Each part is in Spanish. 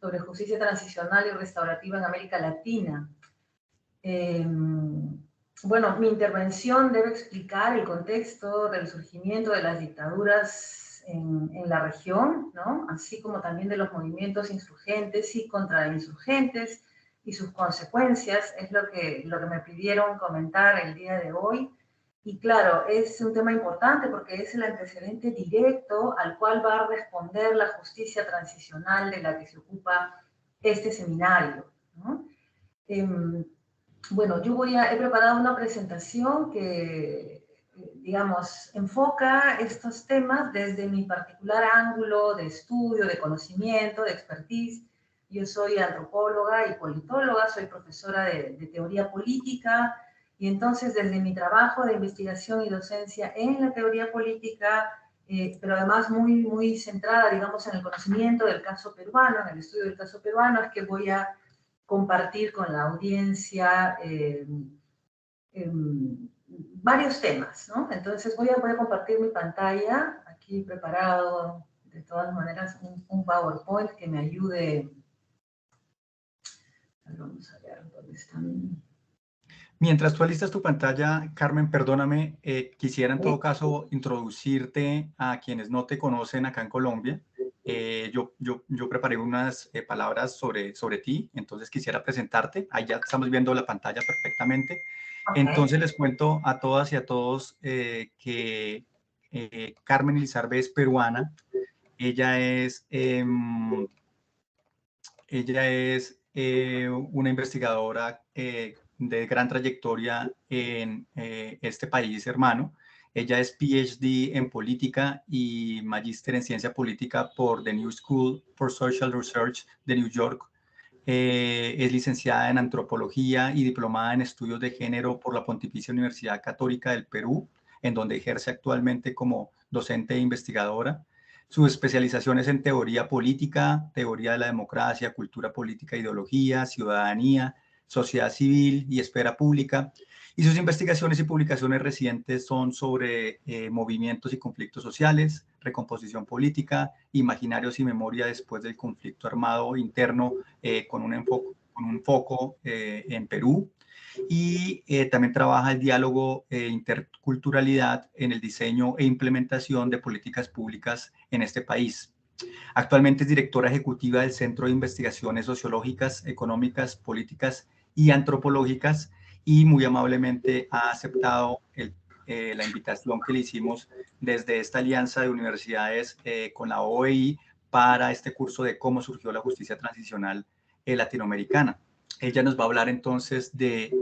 sobre justicia transicional y restaurativa en América Latina. Bueno, mi intervención debe explicar el contexto del surgimiento de las dictaduras en la región, ¿no? Así como también de los movimientos insurgentes y contrainsurgentes y sus consecuencias, es lo que me pidieron comentar el día de hoy. Y claro, es un tema importante porque es el antecedente directo al cual va a responder la justicia transicional de la que se ocupa este seminario, ¿no? Bueno, he preparado una presentación que, digamos, enfoca estos temas desde mi particular ángulo de estudio, de conocimiento, de expertise. Yo soy antropóloga y politóloga, soy profesora de teoría política, y entonces desde mi trabajo de investigación y docencia en la teoría política, pero además muy centrada, digamos, en el conocimiento del caso peruano, en el estudio del caso peruano, es que voy a compartir con la audiencia varios temas, ¿no? Entonces voy a compartir mi pantalla, aquí preparado de todas maneras un PowerPoint que me ayude. Vamos a ver dónde están. Mientras tú alistas tu pantalla, Carmen, perdóname, quisiera en todo caso introducirte a quienes no te conocen acá en Colombia. Yo preparé unas palabras sobre ti, entonces quisiera presentarte. Ahí ya estamos viendo la pantalla perfectamente. Okay. Entonces les cuento a todas y a todos que Carmen Elizarbe es peruana. Ella es una investigadora de gran trayectoria en este país hermano. Ella es PhD en política y magíster en ciencia política por The New School for Social Research de New York. Es licenciada en antropología y diplomada en estudios de género por la Pontificia Universidad Católica del Perú, en donde ejerce actualmente como docente e investigadora. Sus especializaciones en teoría política, teoría de la democracia, cultura política, ideología, ciudadanía, sociedad civil y esfera pública. Y sus investigaciones y publicaciones recientes son sobre movimientos y conflictos sociales, recomposición política, imaginarios y memoria después del conflicto armado interno con un foco en Perú. Y también trabaja el diálogo e interculturalidad en el diseño e implementación de políticas públicas en este país. Actualmente es directora ejecutiva del Centro de Investigaciones Sociológicas, Económicas, Políticas y Antropológicas, y muy amablemente ha aceptado la invitación que le hicimos desde esta alianza de universidades con la OEI para este curso de cómo surgió la justicia transicional latinoamericana. Ella nos va a hablar entonces de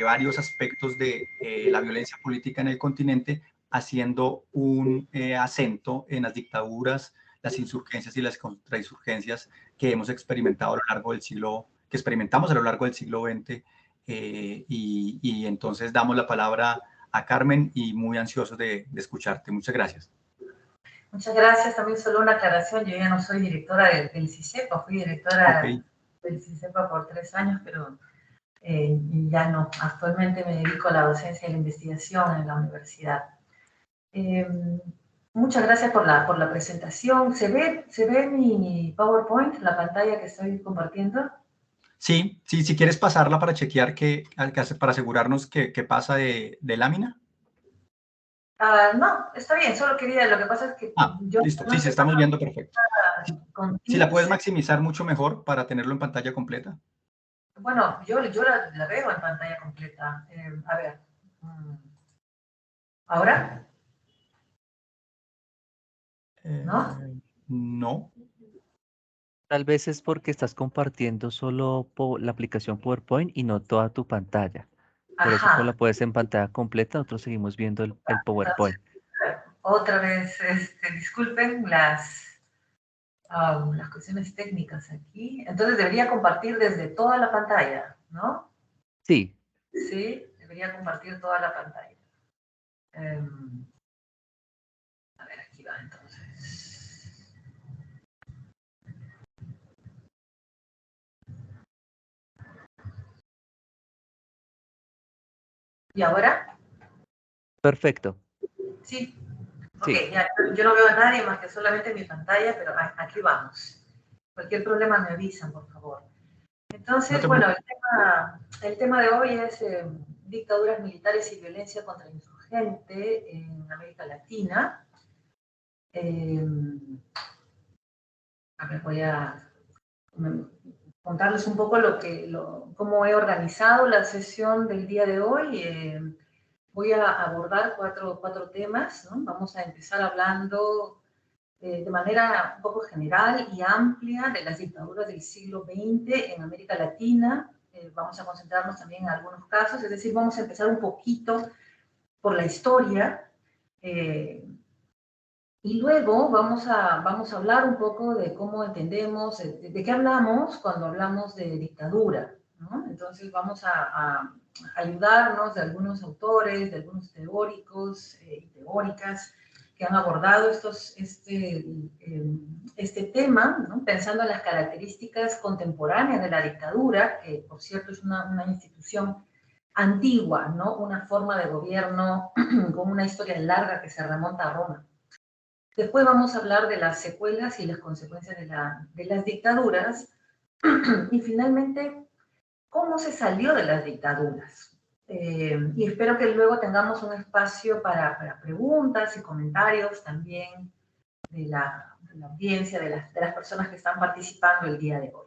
varios aspectos de la violencia política en el continente, haciendo un acento en las dictaduras, las insurgencias y las contrainsurgencias que hemos experimentado a lo largo del siglo, que experimentamos a lo largo del siglo XX. Y entonces damos la palabra a Carmen y muy ansiosos de escucharte. Muchas gracias. Muchas gracias. También solo una aclaración, yo ya no soy directora del CICEPA, fui directora del CICEPA por 3 años, pero ya no. Actualmente me dedico a la docencia y la investigación en la universidad. Muchas gracias por la presentación. ¿Se ve mi PowerPoint, la pantalla que estoy compartiendo? Sí, si quieres pasarla para chequear para asegurarnos que pasa de lámina. No, está bien, solo quería, lo que pasa es que yo... Listo, sí, estamos viendo perfecto. Si la puedes maximizar mucho mejor para tenerlo en pantalla completa. Bueno, yo la veo en pantalla completa. A ver. ¿Ahora? ¿No? No. Tal vez es porque estás compartiendo solo la aplicación PowerPoint y no toda tu pantalla. Por eso pues la puedes en pantalla completa, nosotros seguimos viendo el PowerPoint. Otra vez, disculpen las cuestiones técnicas aquí. Entonces debería compartir desde toda la pantalla, ¿no? Sí. Sí, debería compartir toda la pantalla. A ver, aquí va entonces. ¿Y ahora? Perfecto. Sí. Ok, sí. ya, yo no veo a nadie más que solamente mi pantalla, pero aquí vamos. Cualquier problema me avisan, por favor. Entonces, No bueno, el tema de hoy es dictaduras militares y violencia contra el insurgente en América Latina. A ver, voy a contarles un poco cómo he organizado la sesión del día de hoy. Voy a abordar cuatro temas, ¿no? Vamos a empezar hablando de manera un poco general y amplia de las dictaduras del siglo XX en América Latina. Vamos a concentrarnos también en algunos casos, es decir, vamos a empezar un poquito por la historia, y luego vamos a hablar un poco de cómo entendemos, de qué hablamos cuando hablamos de dictadura, ¿no? Entonces vamos a ayudarnos de algunos autores, de algunos teóricos y teóricas que han abordado este tema, ¿no? Pensando en las características contemporáneas de la dictadura, que por cierto es una institución antigua, ¿no? Una forma de gobierno con una historia larga que se remonta a Roma. Después vamos a hablar de las secuelas y las consecuencias de las dictaduras. Y finalmente, ¿cómo se salió de las dictaduras? Y espero que luego tengamos un espacio para preguntas y comentarios también de la audiencia, de las personas que están participando el día de hoy.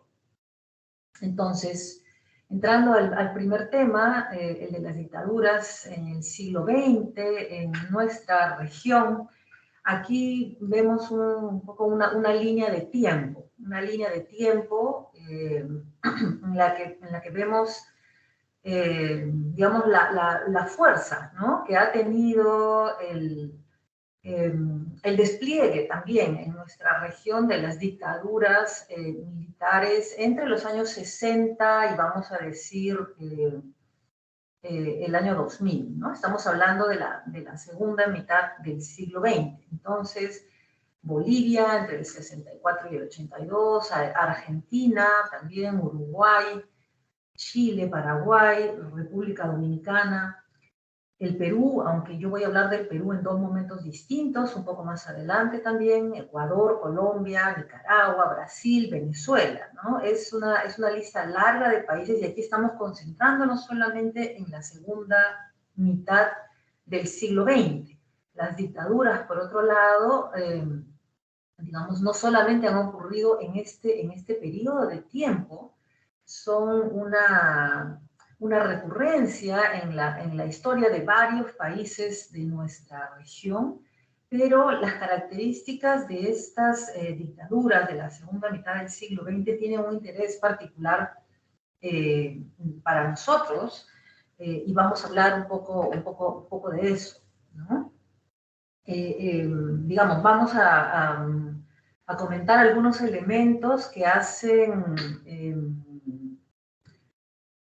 Entonces, entrando al primer tema, el de las dictaduras en el siglo XX, en nuestra región. Aquí vemos un poco una línea de tiempo, en la que vemos, digamos, la fuerza, ¿no? Que ha tenido el despliegue también en nuestra región de las dictaduras militares entre los años 60 y vamos a decir el año 2000, ¿no? Estamos hablando de la segunda mitad del siglo XX. Entonces, Bolivia entre el 64 y el 82, Argentina también, Uruguay, Chile, Paraguay, República Dominicana, el Perú, aunque yo voy a hablar del Perú en dos momentos distintos, un poco más adelante también, Ecuador, Colombia, Nicaragua, Brasil, Venezuela, ¿no? Es una lista larga de países y aquí estamos concentrándonos solamente en la segunda mitad del siglo XX. Las dictaduras, por otro lado, digamos, no solamente han ocurrido en este periodo de tiempo, son una recurrencia en la historia de varios países de nuestra región, pero las características de estas dictaduras de la segunda mitad del siglo XX tienen un interés particular para nosotros, y vamos a hablar un poco de eso, ¿no? Digamos, vamos a comentar algunos elementos que hacen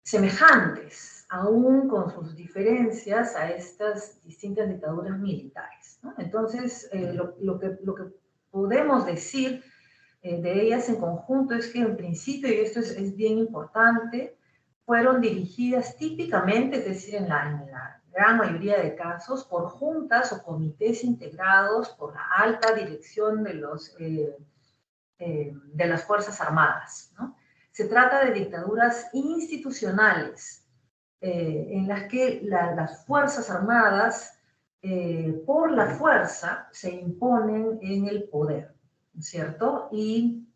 semejantes, aún con sus diferencias, a estas distintas dictaduras militares, ¿no? Entonces, lo que podemos decir de ellas en conjunto es que en principio, y esto es bien importante, fueron dirigidas típicamente, es decir, en la gran mayoría de casos, por juntas o comités integrados por la alta dirección de las Fuerzas Armadas, ¿no? Se trata de dictaduras institucionales en las que las Fuerzas Armadas, por la fuerza, se imponen en el poder, ¿cierto? Y,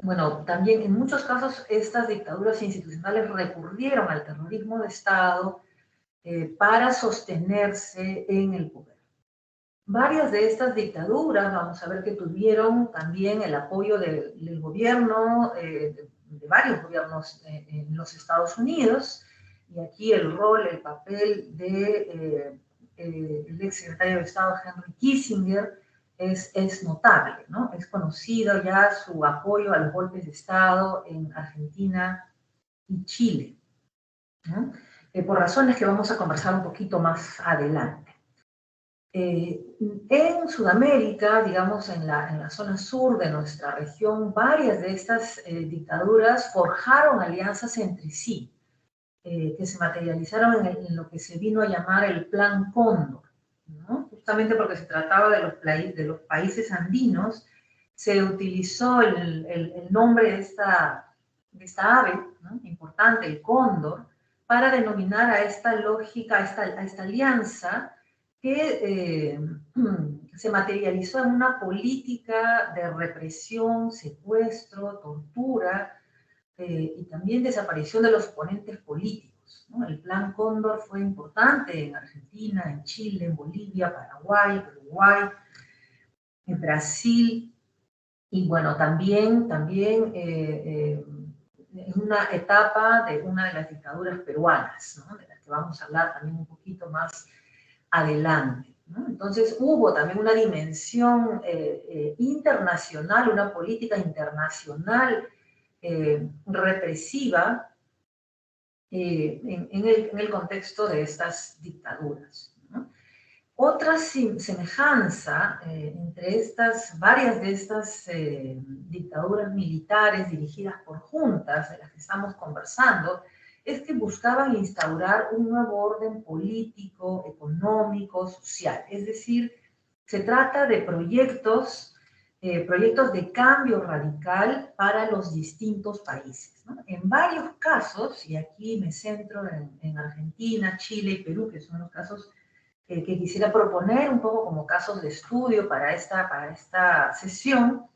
bueno, también en muchos casos estas dictaduras institucionales recurrieron al terrorismo de Estado para sostenerse en el poder. Varias de estas dictaduras, vamos a ver que tuvieron también el apoyo del gobierno, de varios gobiernos en los Estados Unidos, y aquí el papel del exsecretario de Estado Henry Kissinger es notable, ¿no? Es conocido ya su apoyo a los golpes de Estado en Argentina y Chile, ¿no? Por razones que vamos a conversar un poquito más adelante. En Sudamérica, digamos en la zona sur de nuestra región, varias de estas dictaduras forjaron alianzas entre sí, que se materializaron en lo que se vino a llamar el Plan Cóndor, ¿no? Justamente porque se trataba de los países andinos, se utilizó el nombre de esta ave, ¿no?, importante, el cóndor, para denominar a esta lógica, a esta alianza que se materializó en una política de represión, secuestro, tortura y también desaparición de los oponentes políticos, ¿no? El Plan Cóndor fue importante en Argentina, en Chile, en Bolivia, Paraguay, Uruguay, en Brasil, y bueno, también en una etapa de una de las dictaduras peruanas, ¿no?, de las que vamos a hablar también un poquito más adelante, ¿no? Entonces hubo también una dimensión internacional, una política internacional represiva en el contexto de estas dictaduras, ¿no? Otra semejanza entre varias de estas dictaduras militares dirigidas por juntas de las que estamos conversando, es que buscaban instaurar un nuevo orden político, económico, social. Es decir, se trata de proyectos de cambio radical para los distintos países, ¿no? En varios casos, y aquí me centro en Argentina, Chile y Perú, que son los casos que quisiera proponer un poco como casos de estudio para esta sesión,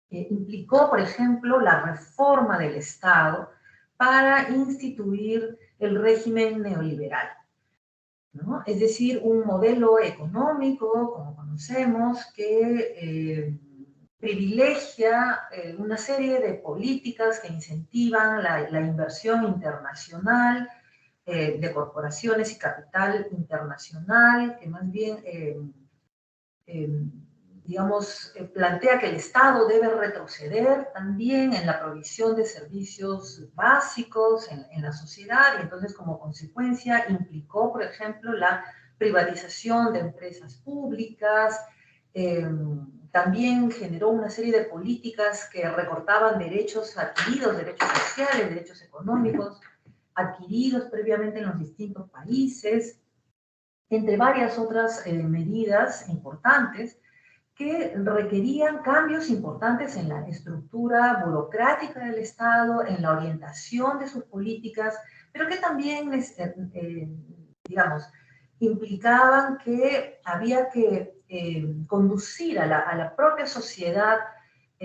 implicó, por ejemplo, la reforma del Estado para instituir el régimen neoliberal, ¿no? Es decir, un modelo económico, como conocemos, que privilegia una serie de políticas que incentivan la inversión internacional, de corporaciones y capital internacional, que más bien, digamos, plantea que el Estado debe retroceder también en la provisión de servicios básicos en la sociedad, y entonces como consecuencia implicó, por ejemplo, la privatización de empresas públicas, también generó una serie de políticas que recortaban derechos adquiridos, derechos sociales, derechos económicos, adquiridos previamente en los distintos países, entre varias otras medidas importantes que requerían cambios importantes en la estructura burocrática del Estado, en la orientación de sus políticas, pero que también, digamos, implicaban que había que conducir a la propia sociedad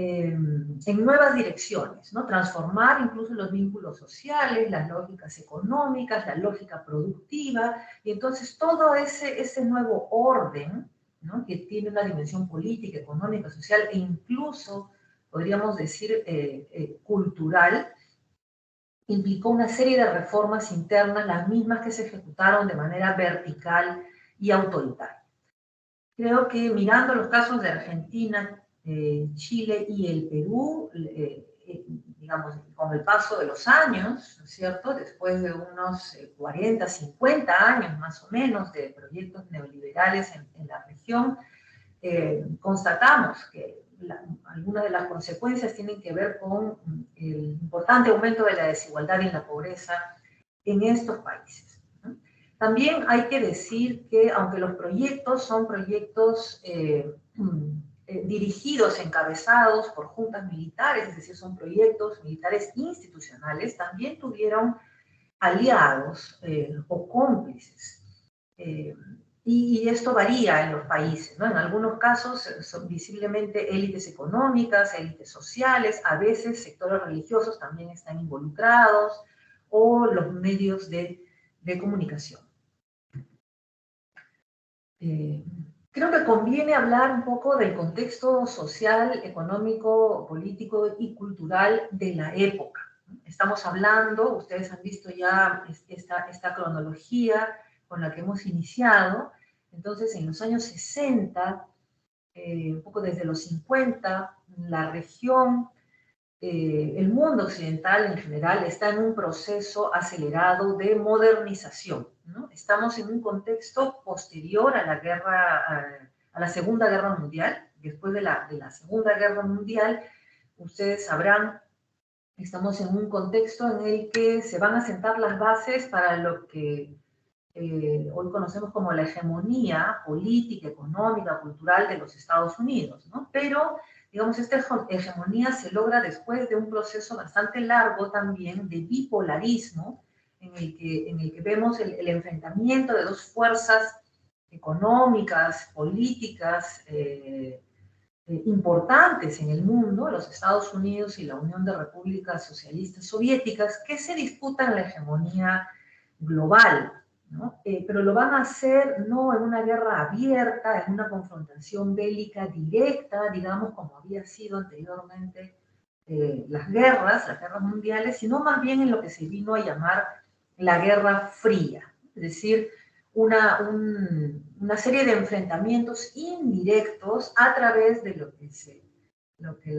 en nuevas direcciones, ¿no? Transformar incluso los vínculos sociales, las lógicas económicas, la lógica productiva, y entonces todo ese nuevo orden, ¿no?, que tiene una dimensión política, económica, social e incluso, podríamos decir, cultural, implicó una serie de reformas internas, las mismas que se ejecutaron de manera vertical y autoritaria. Creo que mirando los casos de Argentina, Chile y el Perú, digamos, con el paso de los años, ¿no es cierto?, después de unos 40, 50 años más o menos de proyectos neoliberales en la región, constatamos que algunas de las consecuencias tienen que ver con el importante aumento de la desigualdad y la pobreza en estos países, ¿no? También hay que decir que aunque los proyectos son proyectos dirigidos, encabezados por juntas militares, es decir, son proyectos militares institucionales, también tuvieron aliados o cómplices. Y esto varía en los países, ¿no? En algunos casos son visiblemente élites económicas, élites sociales, a veces sectores religiosos también están involucrados, o los medios de comunicación. Creo que conviene hablar un poco del contexto social, económico, político y cultural de la época. Estamos hablando, ustedes han visto ya esta cronología con la que hemos iniciado. Entonces, en los años 60, un poco desde los 50, la región, el mundo occidental en general está en un proceso acelerado de modernización, ¿no? Estamos en un contexto posterior a la Segunda Guerra Mundial. Después de la Segunda Guerra Mundial, ustedes sabrán, estamos en un contexto en el que se van a sentar las bases para lo que hoy conocemos como la hegemonía política, económica, cultural de los Estados Unidos, ¿no? Pero digamos, esta hegemonía se logra después de un proceso bastante largo también de bipolarismo, en el que vemos el enfrentamiento de dos fuerzas económicas, políticas, importantes en el mundo, los Estados Unidos y la Unión de Repúblicas Socialistas Soviéticas, que se disputan la hegemonía global, ¿no? Pero lo van a hacer no en una guerra abierta, en una confrontación bélica directa, digamos, como había sido anteriormente las guerras mundiales, sino más bien en lo que se vino a llamar la Guerra Fría, es decir, una serie de enfrentamientos indirectos a través de lo que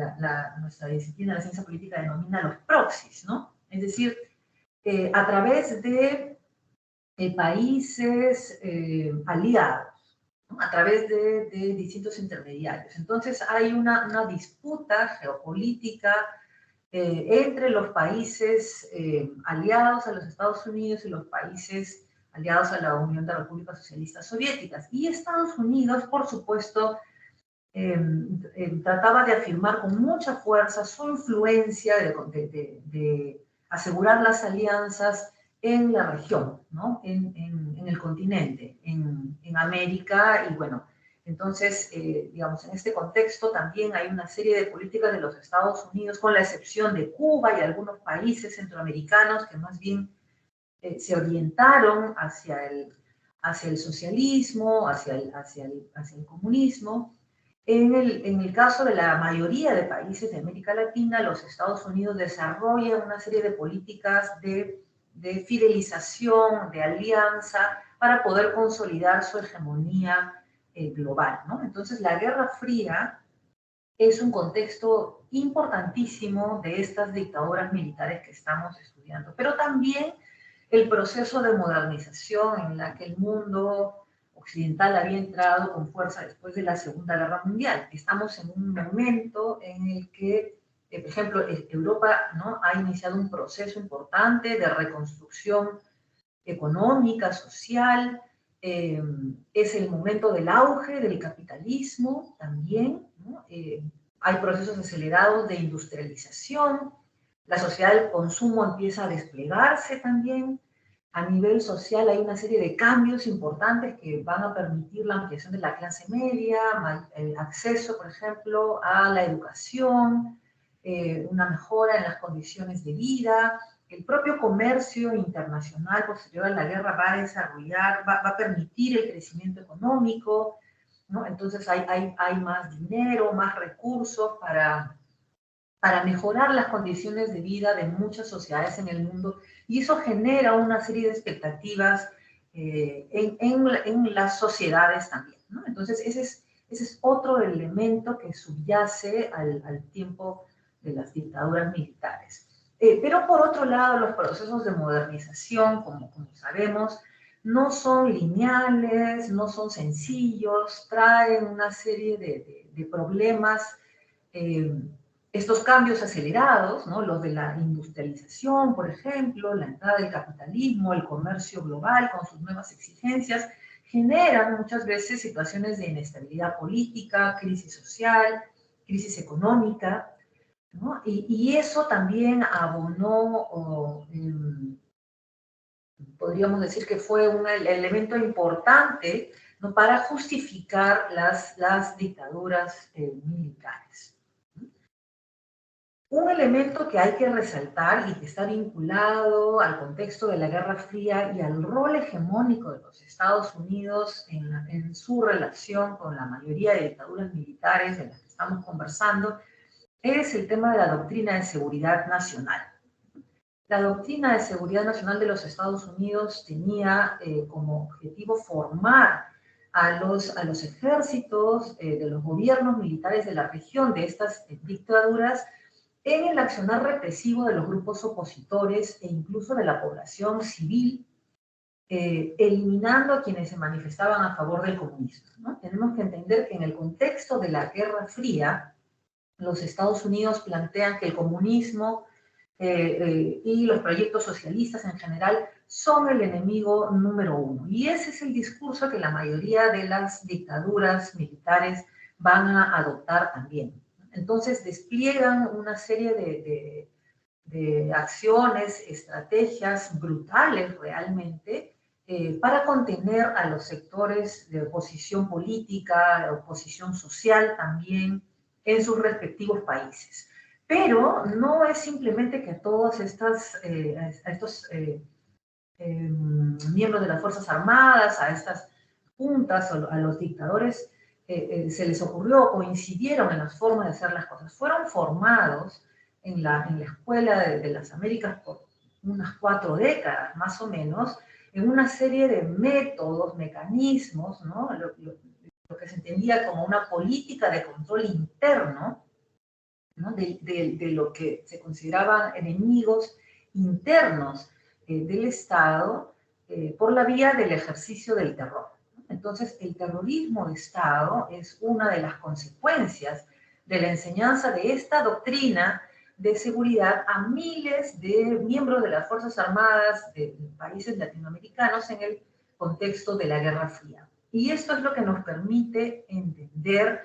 nuestra disciplina, la ciencia política, denomina los proxies, ¿no? Es decir, a través de países aliados, ¿no? A través de distintos intermediarios. Entonces hay una disputa geopolítica entre los países aliados a los Estados Unidos y los países aliados a la Unión de Repúblicas Socialistas Soviéticas. Y Estados Unidos, por supuesto, trataba de afirmar con mucha fuerza su influencia, de asegurar las alianzas en la región, ¿no? En el continente, en América, y bueno, entonces, digamos, en este contexto también hay una serie de políticas de los Estados Unidos, con la excepción de Cuba y algunos países centroamericanos que más bien se orientaron hacia el socialismo, hacia el comunismo. En el caso de la mayoría de países de América Latina, los Estados Unidos desarrollan una serie de políticas de fidelización, de alianza, para poder consolidar su hegemonía global, ¿no? Entonces, la Guerra Fría es un contexto importantísimo de estas dictaduras militares que estamos estudiando, pero también el proceso de modernización en la que el mundo occidental había entrado con fuerza después de la Segunda Guerra Mundial. Estamos en un momento en el que, por ejemplo, Europa, ¿no?, ha iniciado un proceso importante de reconstrucción económica, social. Es el momento del auge del capitalismo también, ¿no? Hay procesos acelerados de industrialización, la sociedad del consumo empieza a desplegarse también. A nivel social hay una serie de cambios importantes que van a permitir la ampliación de la clase media, el acceso, por ejemplo, a la educación, una mejora en las condiciones de vida. El propio comercio internacional posterior a la guerra va a permitir el crecimiento económico, ¿no? Entonces hay más dinero, más recursos para mejorar las condiciones de vida de muchas sociedades en el mundo, y eso genera una serie de expectativas en las sociedades también, ¿no? Entonces ese es otro elemento que subyace al tiempo de las dictaduras militares. Pero por otro lado, los procesos de modernización, como sabemos, no son lineales, no son sencillos, traen una serie de problemas. Estos cambios acelerados, ¿no?, los de la industrialización, por ejemplo, la entrada del capitalismo, el comercio global con sus nuevas exigencias, generan muchas veces situaciones de inestabilidad política, crisis social, crisis económica, ¿no? Y eso también abonó, podríamos decir que fue un elemento importante, ¿no?, para justificar las dictaduras militares. Un elemento que hay que resaltar y que está vinculado al contexto de la Guerra Fría y al rol hegemónico de los Estados Unidos en su relación con la mayoría de dictaduras militares de las que estamos conversando, es el tema de la doctrina de seguridad nacional. La doctrina de seguridad nacional de los Estados Unidos tenía como objetivo formar a los ejércitos de los gobiernos militares de la región de estas dictaduras en el accionar represivo de los grupos opositores e incluso de la población civil, eliminando a quienes se manifestaban a favor del comunismo, ¿no? Tenemos que entender que en el contexto de la Guerra Fría, los Estados Unidos plantean que el comunismo y los proyectos socialistas en general son el enemigo número uno. Y ese es el discurso que la mayoría de las dictaduras militares van a adoptar también. Entonces despliegan una serie de acciones, estrategias brutales realmente, para contener a los sectores de oposición política, de oposición social también, en sus respectivos países. Pero no es simplemente que todos estos miembros de las Fuerzas Armadas, a estas juntas, a los dictadores, se les ocurrió, coincidieron en las formas de hacer las cosas. Fueron formados en la Escuela de las Américas por unas 4 décadas, más o menos, en una serie de métodos, mecanismos, ¿no? Lo que se entendía como una política de control interno, ¿no? de lo que se consideraban enemigos internos del Estado, por la vía del ejercicio del terror. Entonces, el terrorismo de Estado es una de las consecuencias de la enseñanza de esta doctrina de seguridad a miles de miembros de las Fuerzas Armadas de países latinoamericanos en el contexto de la Guerra Fría. Y esto es lo que nos permite entender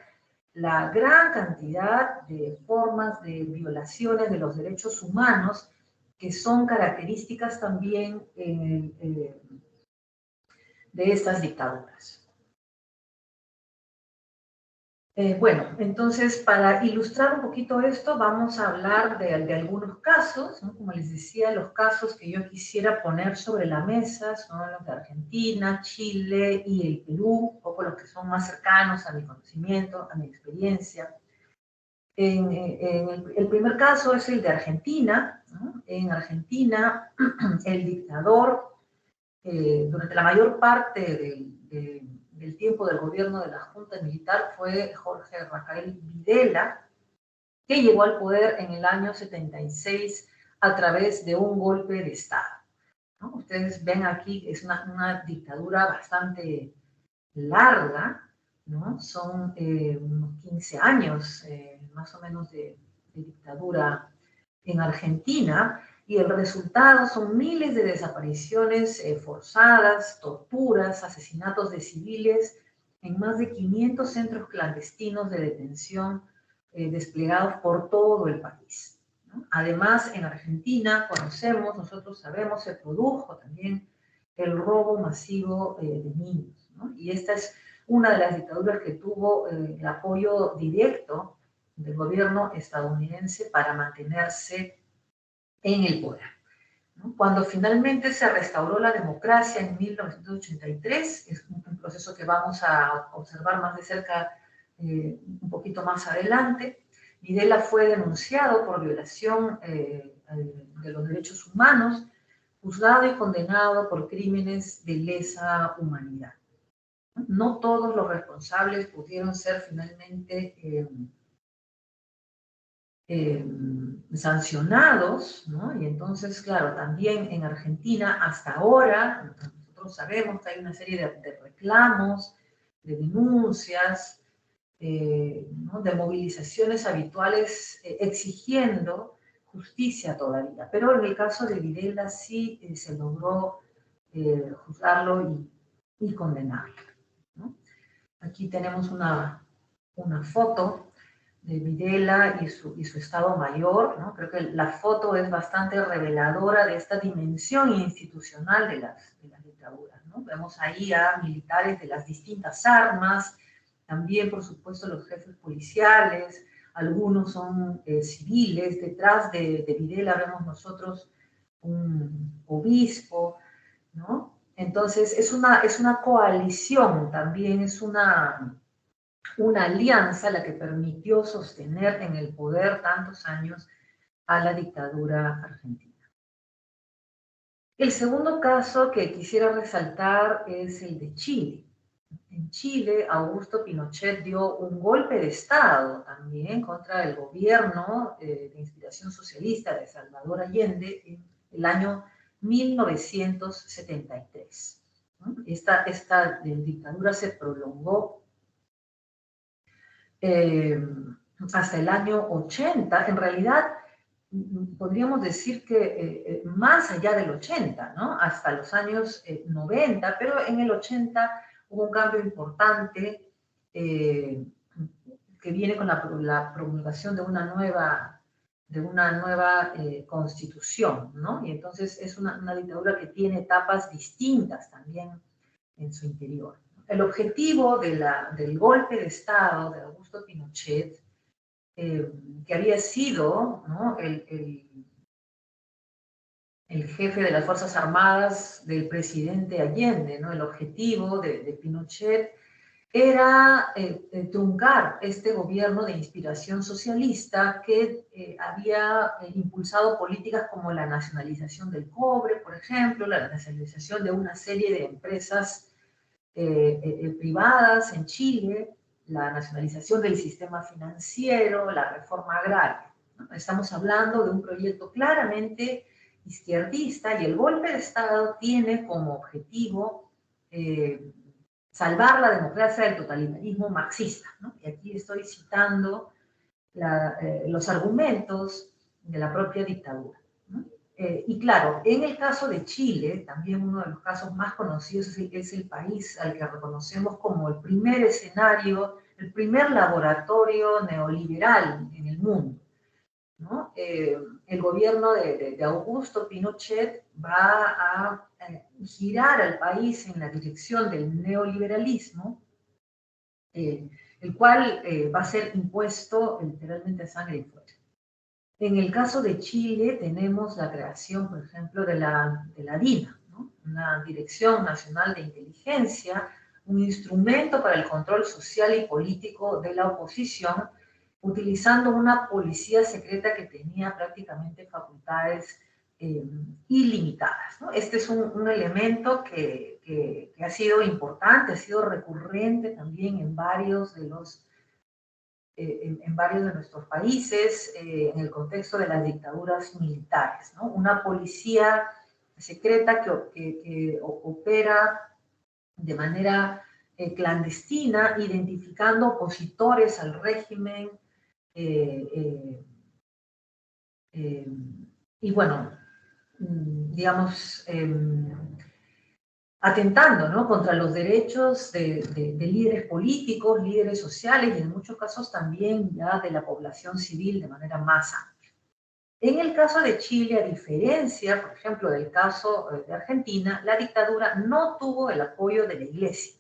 la gran cantidad de formas de violaciones de los derechos humanos que son características también de estas dictaduras. Bueno, entonces, para ilustrar un poquito esto, vamos a hablar de algunos casos, ¿no? Como les decía, los casos que yo quisiera poner sobre la mesa son los de Argentina, Chile y el Perú, un poco los que son más cercanos a mi conocimiento, a mi experiencia. El primer caso es el de Argentina, ¿no? En Argentina, el dictador, durante la mayor parte del tiempo del gobierno de la Junta Militar, fue Jorge Rafael Videla, que llegó al poder en el año 76 a través de un golpe de Estado, ¿no? Ustedes ven aquí, es una dictadura bastante larga, ¿no? Son unos 15 años más o menos de dictadura en Argentina, y el resultado son miles de desapariciones forzadas, torturas, asesinatos de civiles en más de 500 centros clandestinos de detención desplegados por todo el país, ¿no? Además, en Argentina, nosotros sabemos, se produjo también el robo masivo de niños, ¿no? Y esta es una de las dictaduras que tuvo el apoyo directo del gobierno estadounidense para mantenerse en el poder, ¿no? Cuando finalmente se restauró la democracia en 1983, es un proceso que vamos a observar más de cerca un poquito más adelante, Videla fue denunciado por violación de los derechos humanos, juzgado y condenado por crímenes de lesa humanidad. No todos los responsables pudieron ser finalmente sancionados, ¿no? Y entonces, claro, también en Argentina, hasta ahora, nosotros sabemos que hay una serie de reclamos, de denuncias, ¿no? De movilizaciones habituales exigiendo justicia todavía. Pero en el caso de Videla sí se logró juzgarlo y condenarlo, ¿no? Aquí tenemos una foto de Videla y su Estado Mayor, ¿no? Creo que la foto es bastante reveladora de esta dimensión institucional de las dictaduras, ¿no? Vemos ahí a militares de las distintas armas, también, por supuesto, los jefes policiales, algunos son civiles. Detrás de Videla vemos nosotros un obispo, ¿no? Entonces, es una coalición también, es una alianza la que permitió sostener en el poder tantos años a la dictadura argentina. El segundo caso que quisiera resaltar es el de Chile. En Chile, Augusto Pinochet dio un golpe de Estado también contra el gobierno de inspiración socialista de Salvador Allende en el año 1973. Esta dictadura se prolongó hasta el año 80, en realidad podríamos decir que más allá del 80, ¿no? Hasta los años 90, pero en el 80 hubo un cambio importante que que viene con la promulgación de una nueva constitución, ¿no? Y entonces es una dictadura que tiene etapas distintas también en su interior. El objetivo del golpe de Estado de Augusto Pinochet, que había sido, ¿no?, el jefe de las Fuerzas Armadas del presidente Allende, ¿no? El objetivo de Pinochet era truncar este gobierno de inspiración socialista que había impulsado políticas como la nacionalización del cobre, por ejemplo, la nacionalización de una serie de empresas privadas en Chile, la nacionalización del sistema financiero, la reforma agraria, ¿no? Estamos hablando de un proyecto claramente izquierdista y el golpe de Estado tiene como objetivo salvar la democracia del totalitarismo marxista, ¿no? Y aquí estoy citando los argumentos de la propia dictadura, ¿no? Y claro, en el caso de Chile, también uno de los casos más conocidos es el país al que reconocemos como el primer escenario, el primer laboratorio neoliberal en el mundo, ¿no? El gobierno de Augusto Pinochet va a girar al país en la dirección del neoliberalismo, el cual va a ser impuesto literalmente a sangre y fuego. En el caso de Chile tenemos la creación, por ejemplo, de la DINA, ¿no? Una Dirección Nacional de Inteligencia, un instrumento para el control social y político de la oposición, utilizando una policía secreta que tenía prácticamente facultades ilimitadas, ¿no? Este es un elemento que ha sido importante, ha sido recurrente también en varios de nuestros países, en el contexto de las dictaduras militares, ¿no? Una policía secreta que opera de manera clandestina, identificando opositores al régimen, y bueno, digamos, atentando, ¿no?, contra los derechos de líderes políticos, líderes sociales y en muchos casos también ya de la población civil de manera más amplia. En el caso de Chile, a diferencia, por ejemplo, del caso de Argentina, la dictadura no tuvo el apoyo de la Iglesia.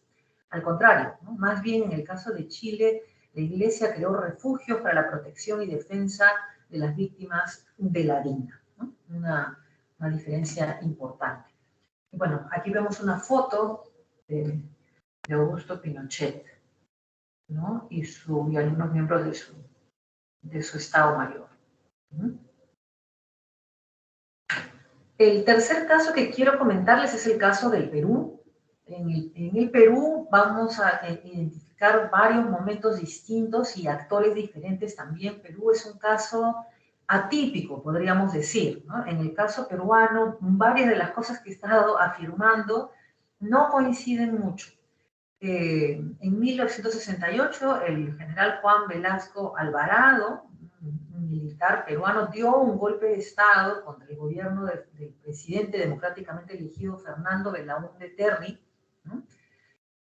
Al contrario, ¿no?, más bien en el caso de Chile, la Iglesia creó refugios para la protección y defensa de las víctimas de la DINA, ¿no? Una diferencia importante. Bueno, aquí vemos una foto de Augusto Pinochet, ¿no? Y algunos miembros de su Estado Mayor. El tercer caso que quiero comentarles es el caso del Perú. En el Perú vamos a identificar varios momentos distintos y actores diferentes también. Perú es un caso atípico, podríamos decir, ¿no? En el caso peruano, varias de las cosas que he estado afirmando no coinciden mucho. En 1968, el general Juan Velasco Alvarado, un militar peruano, dio un golpe de Estado contra el gobierno del presidente democráticamente elegido Fernando Belaúnde Terry, ¿no?,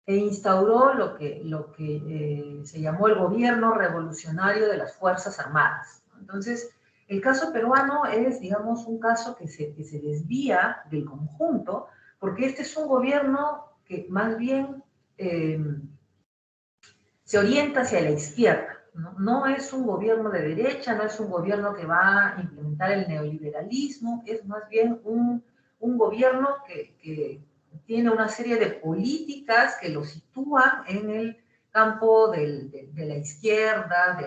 e instauró lo que se llamó el Gobierno Revolucionario de las Fuerzas Armadas, ¿no? Entonces, el caso peruano es, digamos, un caso que se desvía del conjunto, porque este es un gobierno que más bien se orienta hacia la izquierda, ¿no? No es un gobierno de derecha, no es un gobierno que va a implementar el neoliberalismo, es más bien un gobierno que tiene una serie de políticas que lo sitúan en el campo de la izquierda,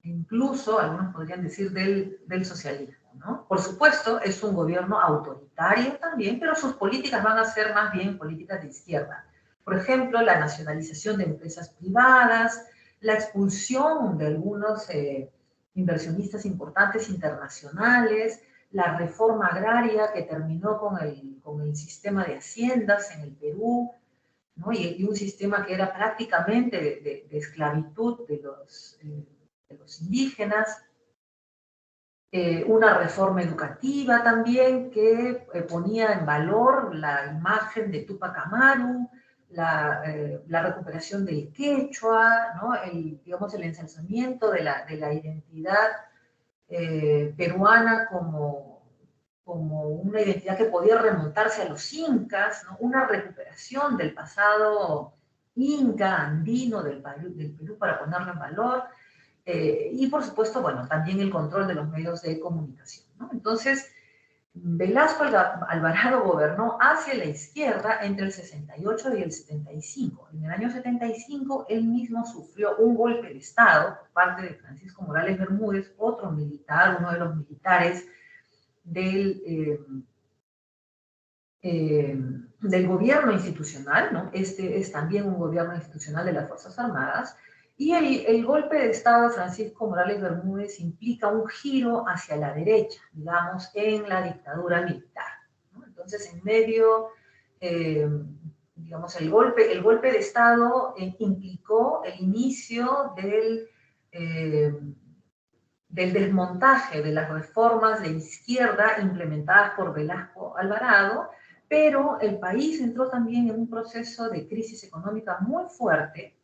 incluso algunos podrían decir del socialismo, ¿no? Por supuesto, es un gobierno autoritario también, pero sus políticas van a ser más bien políticas de izquierda. Por ejemplo, la nacionalización de empresas privadas, la expulsión de algunos inversionistas importantes internacionales, la reforma agraria que terminó con el sistema de haciendas en el Perú, ¿no? Y un sistema que era prácticamente de esclavitud de los indígenas. Una reforma educativa también que ponía en valor la imagen de Túpac Amaru, la recuperación del quechua, ¿no? Digamos, el ensalzamiento de la identidad peruana como una identidad que podía remontarse a los incas, ¿no? Una recuperación del pasado inca, andino del Perú para ponerlo en valor, y por supuesto, bueno, también el control de los medios de comunicación, ¿no? Entonces, Velasco Alvarado gobernó hacia la izquierda entre el 68 y el 75. En el año 75, él mismo sufrió un golpe de Estado por parte de Francisco Morales Bermúdez, otro militar, uno de los militares del gobierno institucional, ¿no? Este es también un gobierno institucional de las Fuerzas Armadas, y el golpe de Estado de Francisco Morales Bermúdez implica un giro hacia la derecha, digamos, en la dictadura militar, ¿no? Entonces, en medio, digamos, el golpe de Estado implicó el inicio del desmontaje de las reformas de izquierda implementadas por Velasco Alvarado, pero el país entró también en un proceso de crisis económica muy fuerte,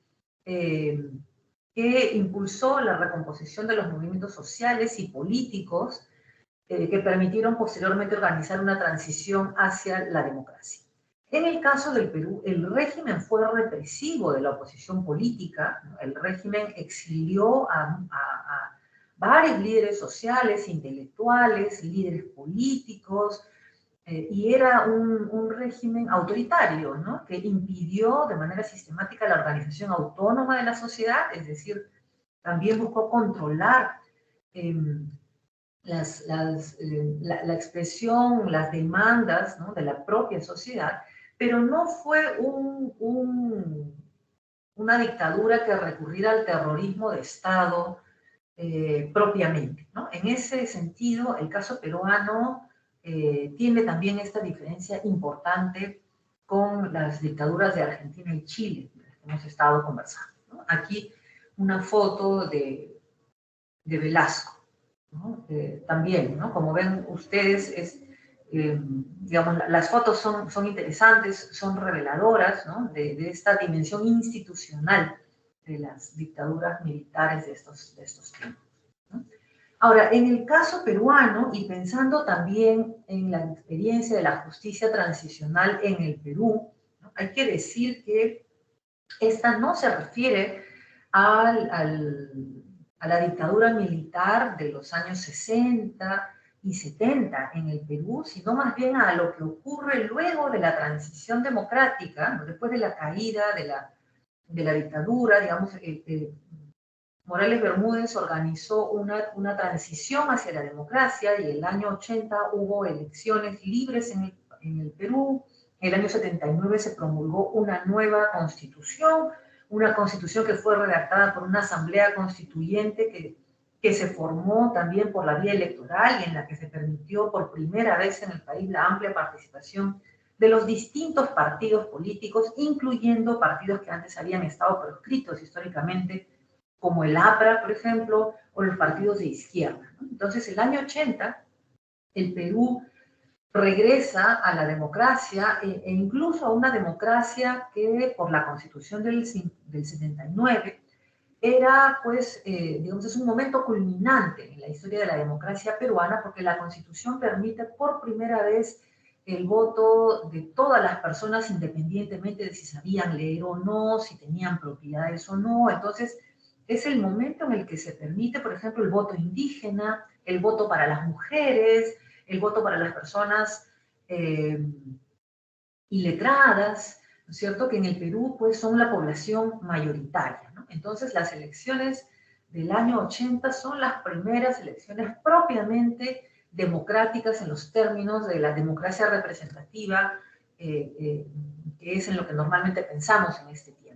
que impulsó la recomposición de los movimientos sociales y políticos, que permitieron posteriormente organizar una transición hacia la democracia. En el caso del Perú, el régimen fue represivo de la oposición política, ¿no? El régimen exilió a varios líderes sociales, intelectuales, líderes políticos, y era un régimen autoritario, ¿no? Que impidió de manera sistemática la organización autónoma de la sociedad, es decir, también buscó controlar la expresión, las demandas, ¿no? De la propia sociedad, pero no fue una dictadura que recurriera al terrorismo de Estado propiamente, ¿no? En ese sentido, el caso peruano tiene también esta diferencia importante con las dictaduras de Argentina y Chile, de las que hemos estado conversando, ¿no? Aquí una foto de Velasco, ¿no? También, ¿no? Como ven ustedes, digamos, las fotos son interesantes, son reveladoras, ¿no? de esta dimensión institucional de las dictaduras militares de estos tiempos, ¿no? Ahora, en el caso peruano, y pensando también en la experiencia de la justicia transicional en el Perú, ¿no? Hay que decir que esta no se refiere a la dictadura militar de los años 60 y 70 en el Perú, sino más bien a lo que ocurre luego de la transición democrática, ¿no? Después de la caída de la dictadura, digamos, Morales Bermúdez organizó una transición hacia la democracia, y el año 80 hubo elecciones libres en el Perú. En el año 79 se promulgó una nueva constitución que fue redactada por una asamblea constituyente que se formó también por la vía electoral, y en la que se permitió por primera vez en el país la amplia participación de los distintos partidos políticos, incluyendo partidos que antes habían estado proscritos históricamente, como el APRA, por ejemplo, o los partidos de izquierda, ¿no? Entonces, el año 80, el Perú regresa a la democracia, e incluso a una democracia que por la Constitución del 79 era, pues, digamos, es un momento culminante en la historia de la democracia peruana, porque la Constitución permite por primera vez el voto de todas las personas, independientemente de si sabían leer o no, si tenían propiedades o no. Entonces, es el momento en el que se permite, por ejemplo, el voto indígena, el voto para las mujeres, el voto para las personas iletradas, ¿no es cierto?, que en el Perú pues son la población mayoritaria, ¿no? Entonces las elecciones del año 80 son las primeras elecciones propiamente democráticas en los términos de la democracia representativa, que es en lo que normalmente pensamos en este tiempo.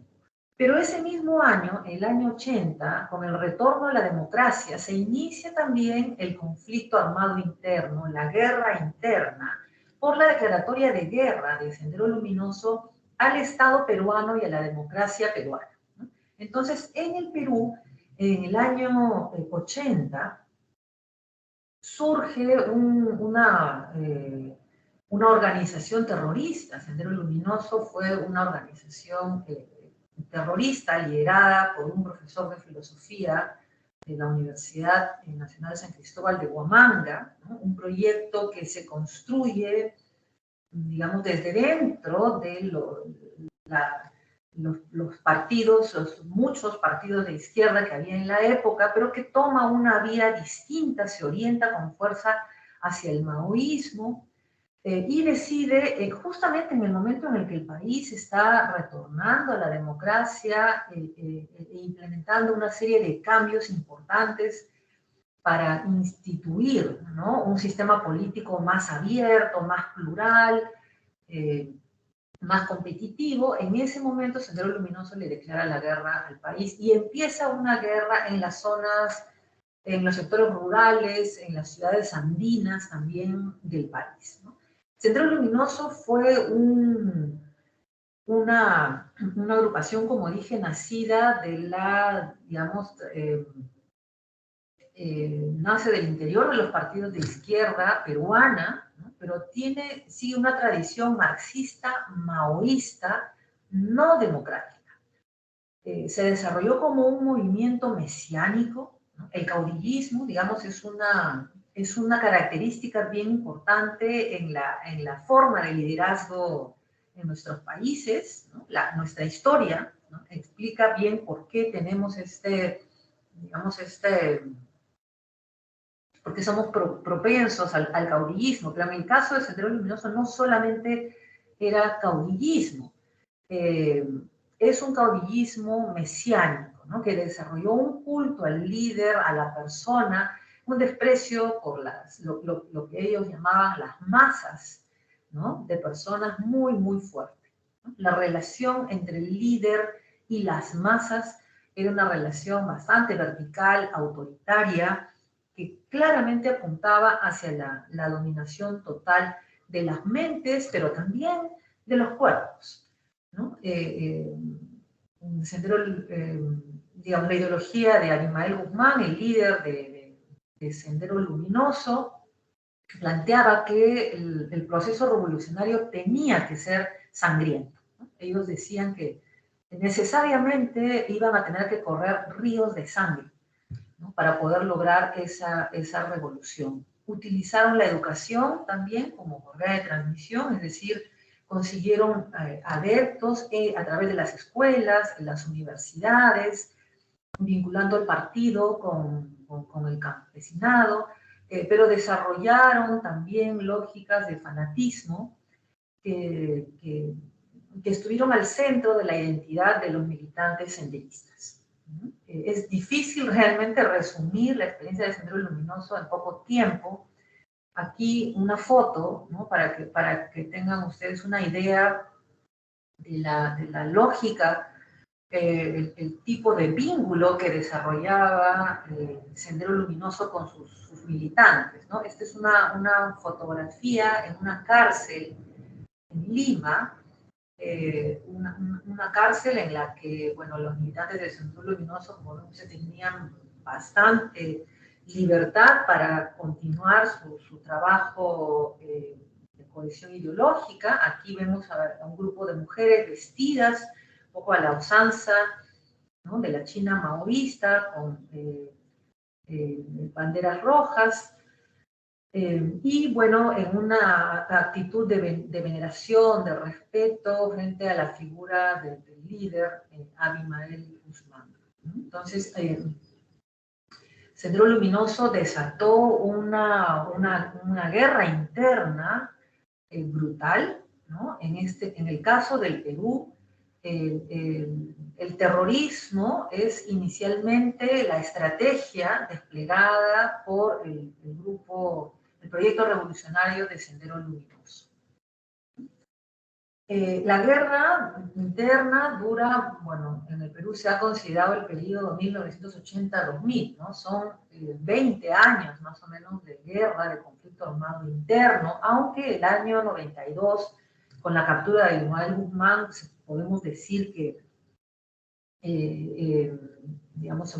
Pero ese mismo año, el año 80, con el retorno a la democracia, se inicia también el conflicto armado interno, la guerra interna, por la declaratoria de guerra de Sendero Luminoso al Estado peruano y a la democracia peruana, ¿no? Entonces, en el Perú, en el año 80, surge una organización terrorista. Sendero Luminoso fue una organización terrorista liderada por un profesor de filosofía de la Universidad Nacional de San Cristóbal de Huamanga, ¿no? Un proyecto que se construye, digamos, desde dentro de los partidos, los muchos partidos de izquierda que había en la época, pero que toma una vía distinta, se orienta con fuerza hacia el maoísmo, y decide, justamente en el momento en el que el país está retornando a la democracia e implementando una serie de cambios importantes para instituir, ¿no?, un sistema político más abierto, más plural, más competitivo. En ese momento Sendero Luminoso le declara la guerra al país y empieza una guerra en las zonas, en los sectores rurales, en las ciudades andinas también del país, ¿no? Sendero Luminoso fue una agrupación, como dije, nacida de la, digamos, nace del interior de los partidos de izquierda peruana, ¿no? Pero sigue una tradición marxista, maoísta, no democrática. Se desarrolló como un movimiento mesiánico, ¿no? El caudillismo, digamos, es una característica bien importante en la forma de liderazgo en nuestros países, ¿no? Nuestra historia, ¿no?, explica bien por qué tenemos porque somos propensos al caudillismo, pero en el caso de Sendero Luminoso no solamente era caudillismo, es un caudillismo mesiánico, ¿no?, que desarrolló un culto al líder, a la persona, un desprecio por lo que ellos llamaban las masas, ¿no?, de personas muy, muy fuerte, ¿no? La relación entre el líder y las masas era una relación bastante vertical, autoritaria, que claramente apuntaba hacia la dominación total de las mentes, pero también de los cuerpos, ¿no? Digamos, la ideología de Abimael Guzmán, el líder de Sendero Luminoso, planteaba que el proceso revolucionario tenía que ser sangriento, ¿no? Ellos decían que necesariamente iban a tener que correr ríos de sangre, ¿no?, para poder lograr esa revolución. Utilizaron la educación también como correa de transmisión, es decir, consiguieron adeptos a través de las escuelas, en las universidades, vinculando el partido con el campesinado, pero desarrollaron también lógicas de fanatismo que estuvieron al centro de la identidad de los militantes senderistas. Es difícil realmente resumir la experiencia de Sendero Luminoso en poco tiempo. Aquí una foto, ¿no?, para que tengan ustedes una idea de la lógica, el tipo de vínculo que desarrollaba Sendero Luminoso con sus militantes, ¿no? Esta es una fotografía en una cárcel en Lima, una cárcel en la que, bueno, los militantes de Sendero Luminoso, como vemos, tenían bastante libertad para continuar su trabajo de cohesión ideológica. Aquí vemos a un grupo de mujeres vestidas un poco a la usanza, ¿no?, de la China maoísta, con banderas rojas, y bueno, en una actitud de veneración, de respeto frente a la figura del líder Abimael Guzmán. Entonces, Sendero Luminoso desató una guerra interna brutal, ¿no? En el caso del Perú, el terrorismo es inicialmente la estrategia desplegada por el proyecto revolucionario de Sendero Luminoso. La guerra interna dura, bueno, en el Perú se ha considerado el periodo 1980-2000, ¿no? Son 20 años más o menos de guerra, de conflicto armado interno, aunque el año 92, con la captura de Abimael Guzmán, podemos decir que, digamos,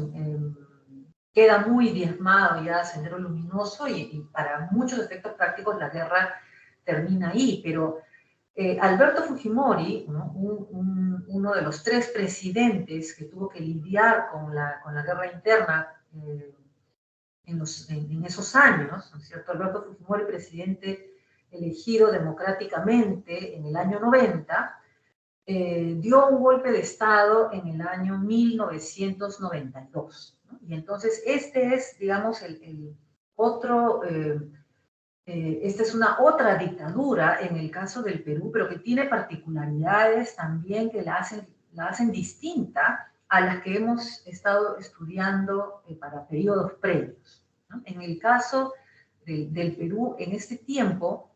queda muy diezmado ya Sendero Luminoso y para muchos efectos prácticos la guerra termina ahí, pero Alberto Fujimori, ¿no? Uno de los 3 presidentes que tuvo que lidiar con la guerra interna en esos años, ¿no es cierto? Alberto Fujimori, presidente elegido democráticamente en el año 90, dio un golpe de Estado en el año 1992, ¿no? Y entonces este es, digamos, esta es una otra dictadura en el caso del Perú, pero que tiene particularidades también que la hacen distinta a las que hemos estado estudiando para periodos previos, ¿no? En el caso del Perú, en este tiempo,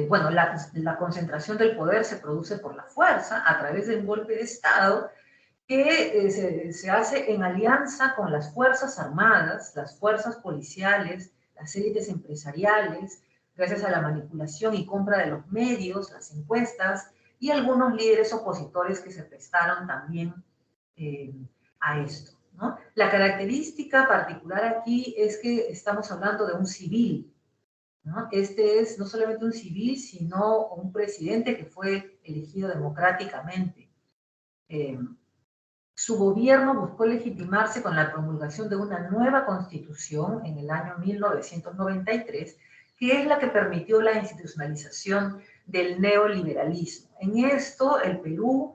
bueno, la concentración del poder se produce por la fuerza a través de un golpe de Estado que se hace en alianza con las Fuerzas Armadas, las fuerzas policiales, las élites empresariales, gracias a la manipulación y compra de los medios, las encuestas y algunos líderes opositores que se prestaron también a esto, ¿no? La característica particular aquí es que estamos hablando de un civil, ¿no? Este es no solamente un civil, sino un presidente que fue elegido democráticamente. Su gobierno buscó legitimarse con la promulgación de una nueva constitución en el año 1993, que es la que permitió la institucionalización del neoliberalismo. En esto, el Perú,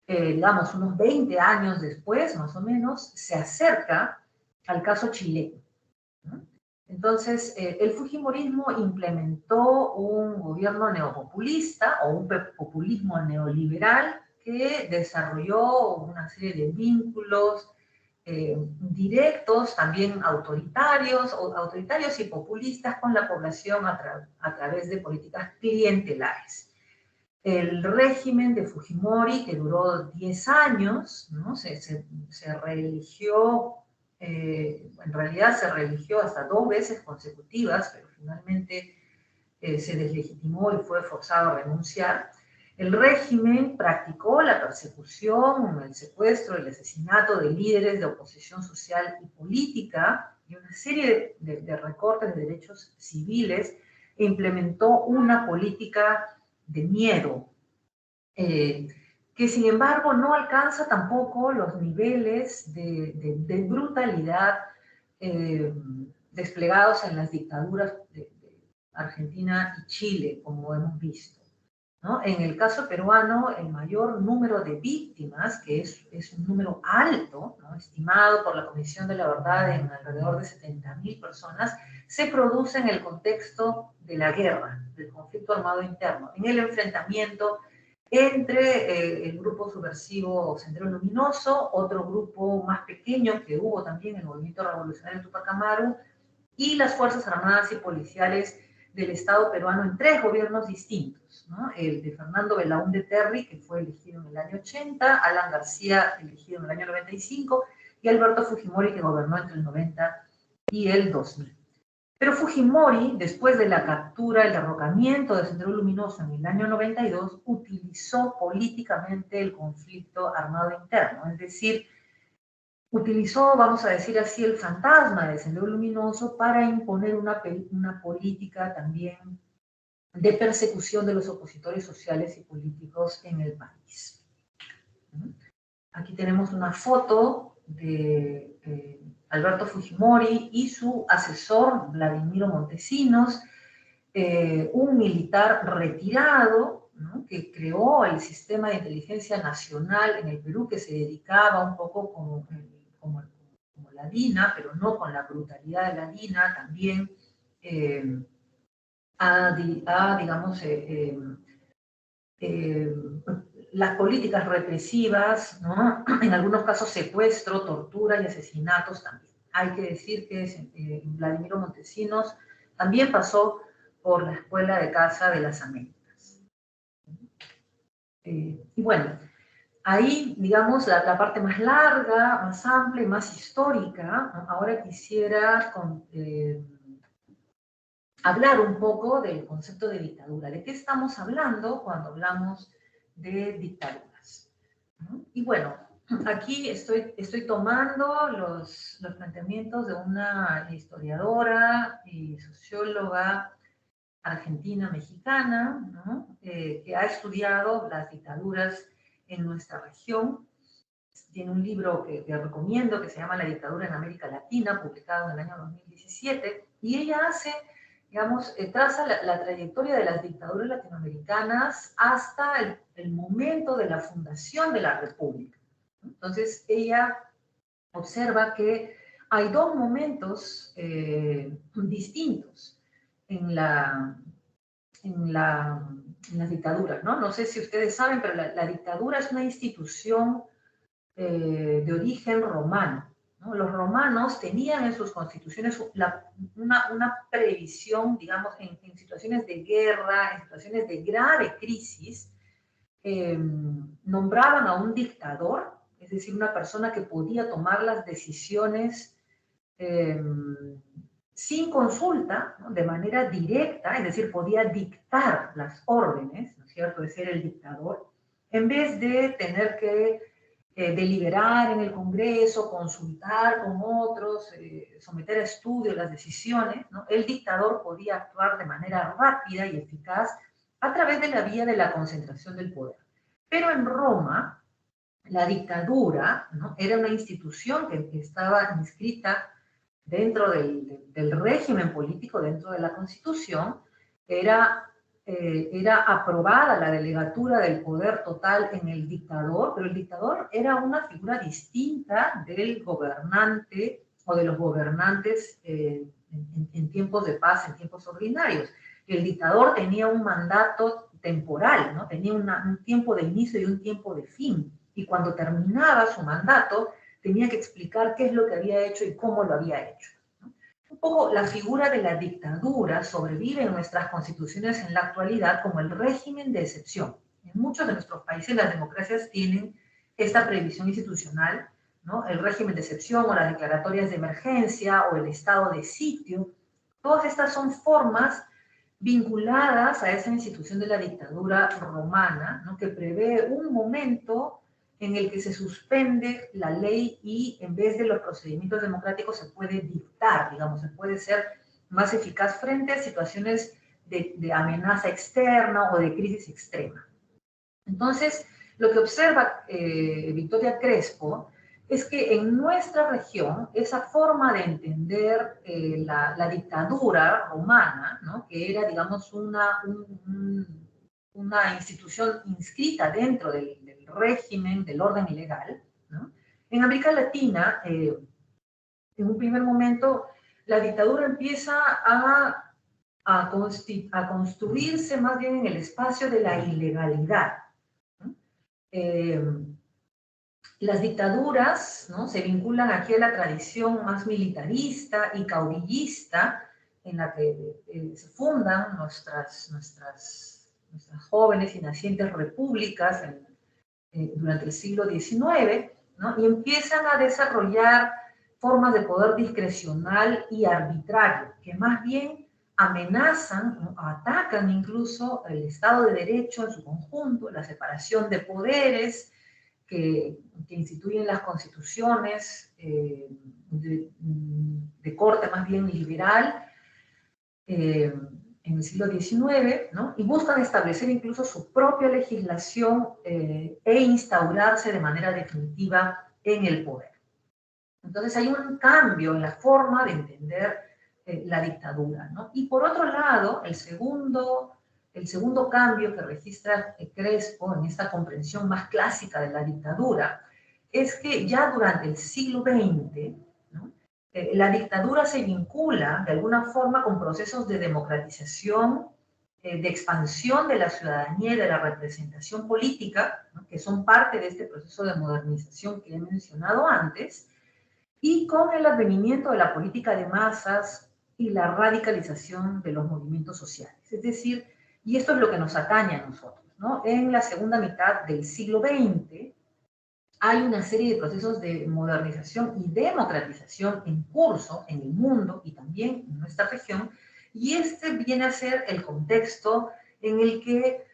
digamos, unos 20 años después, más o menos, se acerca al caso chileno, ¿no? Entonces, el fujimorismo implementó un gobierno neopopulista o un populismo neoliberal que desarrolló una serie de vínculos directos, también autoritarios y populistas con la población a través de políticas clientelares. El régimen de Fujimori, que duró 10 años, ¿no? se reeligió, en realidad se reeligió hasta 2 veces consecutivas, pero finalmente se deslegitimó y fue forzado a renunciar. El régimen practicó la persecución, el secuestro, el asesinato de líderes de oposición social y política y una serie de recortes de derechos civiles e implementó una política de miedo, que sin embargo no alcanza tampoco los niveles de brutalidad desplegados en las dictaduras de Argentina y Chile, como hemos visto, ¿no? En el caso peruano, el mayor número de víctimas, que es un número alto, ¿no? Estimado por la Comisión de la Verdad en alrededor de 70.000 personas, se produce en el contexto de la guerra, del conflicto armado interno, en el enfrentamiento entre el grupo subversivo Sendero Luminoso, otro grupo más pequeño que hubo también, el Movimiento Revolucionario Tupac Amaru, y las Fuerzas Armadas y Policiales del Estado peruano en 3 gobiernos distintos, ¿no? El de Fernando Belaúnde Terry, que fue elegido en el año 80, Alan García, elegido en el año 95, y Alberto Fujimori, que gobernó entre el 90 y el 2000. Pero Fujimori, después de la captura, el derrocamiento de Sendero Luminoso en el año 92, utilizó políticamente el conflicto armado interno, es decir, utilizó, vamos a decir así, el fantasma de Sendero Luminoso para imponer una política también de persecución de los opositores sociales y políticos en el país. Aquí tenemos una foto de Alberto Fujimori y su asesor, Vladimiro Montesinos, un militar retirado, ¿no? Que creó el sistema de inteligencia nacional en el Perú, que se dedicaba un poco como la DINA, pero no con la brutalidad de la DINA, también digamos, las políticas represivas, ¿no? En algunos casos secuestro, tortura y asesinatos también. Hay que decir que Vladimiro Montesinos también pasó por la Escuela de Caza de las Américas. Y bueno, ahí, digamos, la parte más larga, más amplia y más histórica, ¿no? Ahora quisiera hablar un poco del concepto de dictadura. ¿De qué estamos hablando cuando hablamos de dictaduras? ¿No? Y bueno, aquí estoy tomando los planteamientos de una historiadora y socióloga argentina, mexicana, ¿no? Que ha estudiado las dictaduras en nuestra región. Tiene un libro que recomiendo que se llama La dictadura en América Latina, publicado en el año 2017, y ella hace, digamos, traza la trayectoria de las dictaduras latinoamericanas hasta el momento de la fundación de la República. Entonces, ella observa que hay dos momentos distintos en las dictaduras, ¿no? No sé si ustedes saben, pero la dictadura es una institución de origen romano, ¿no? Los romanos tenían en sus constituciones una previsión, digamos, en situaciones de guerra, en situaciones de grave crisis, nombraban a un dictador, es decir, una persona que podía tomar las decisiones sin consulta, ¿no? De manera directa, es decir, podía dictar las órdenes, ¿no es cierto?, de ser el dictador, en vez de tener que deliberar en el Congreso, consultar con otros, someter a estudio las decisiones, ¿no? El dictador podía actuar de manera rápida y eficaz a través de la vía de la concentración del poder. Pero en Roma, la dictadura, ¿no?, era una institución que estaba inscrita dentro del régimen político, dentro de la Constitución, era aprobada la delegatura del poder total en el dictador, pero el dictador era una figura distinta del gobernante o de los gobernantes en tiempos de paz, en tiempos ordinarios. El dictador tenía un mandato temporal, ¿no? Tenía un tiempo de inicio y un tiempo de fin, y cuando terminaba su mandato tenía que explicar qué es lo que había hecho y cómo lo había hecho. Un poco la figura de la dictadura sobrevive en nuestras constituciones en la actualidad como el régimen de excepción. En muchos de nuestros países las democracias tienen esta previsión institucional, ¿no? El régimen de excepción o las declaratorias de emergencia o el estado de sitio. Todas estas son formas vinculadas a esa institución de la dictadura romana, ¿no?, que prevé un momento en el que se suspende la ley y en vez de los procedimientos democráticos se puede dictar, digamos, se puede ser más eficaz frente a situaciones de amenaza externa o de crisis extrema. Entonces, lo que observa Victoria Crespo es que en nuestra región esa forma de entender la dictadura romana, ¿no?, que era, digamos, una institución inscrita dentro del régimen del orden legal, ¿no? En América Latina, en un primer momento, la dictadura empieza a construirse más bien en el espacio de la ilegalidad, ¿no? Las dictaduras, ¿no?, se vinculan aquí a la tradición más militarista y caudillista en la que se fundan nuestras jóvenes y nacientes repúblicas durante el siglo XIX, ¿no?, y empiezan a desarrollar formas de poder discrecional y arbitrario, que más bien amenazan, ¿no?, atacan incluso el Estado de Derecho en su conjunto, la separación de poderes que instituyen las constituciones de corte más bien liberal, en el siglo XIX, ¿no?, y buscan establecer incluso su propia legislación e instaurarse de manera definitiva en el poder. Entonces hay un cambio en la forma de entender la dictadura, ¿no? Y por otro lado, el segundo cambio que registra Crespo en esta comprensión más clásica de la dictadura es que ya durante el siglo XX, ¿no?, la dictadura se vincula de alguna forma con procesos de democratización, de expansión de la ciudadanía y de la representación política, ¿no?, que son parte de este proceso de modernización que he mencionado antes, y con el advenimiento de la política de masas y la radicalización de los movimientos sociales. Es decir, y esto es lo que nos atañe a nosotros, ¿no?, en la segunda mitad del siglo XX, hay una serie de procesos de modernización y democratización en curso en el mundo y también en nuestra región, y este viene a ser el contexto en el que,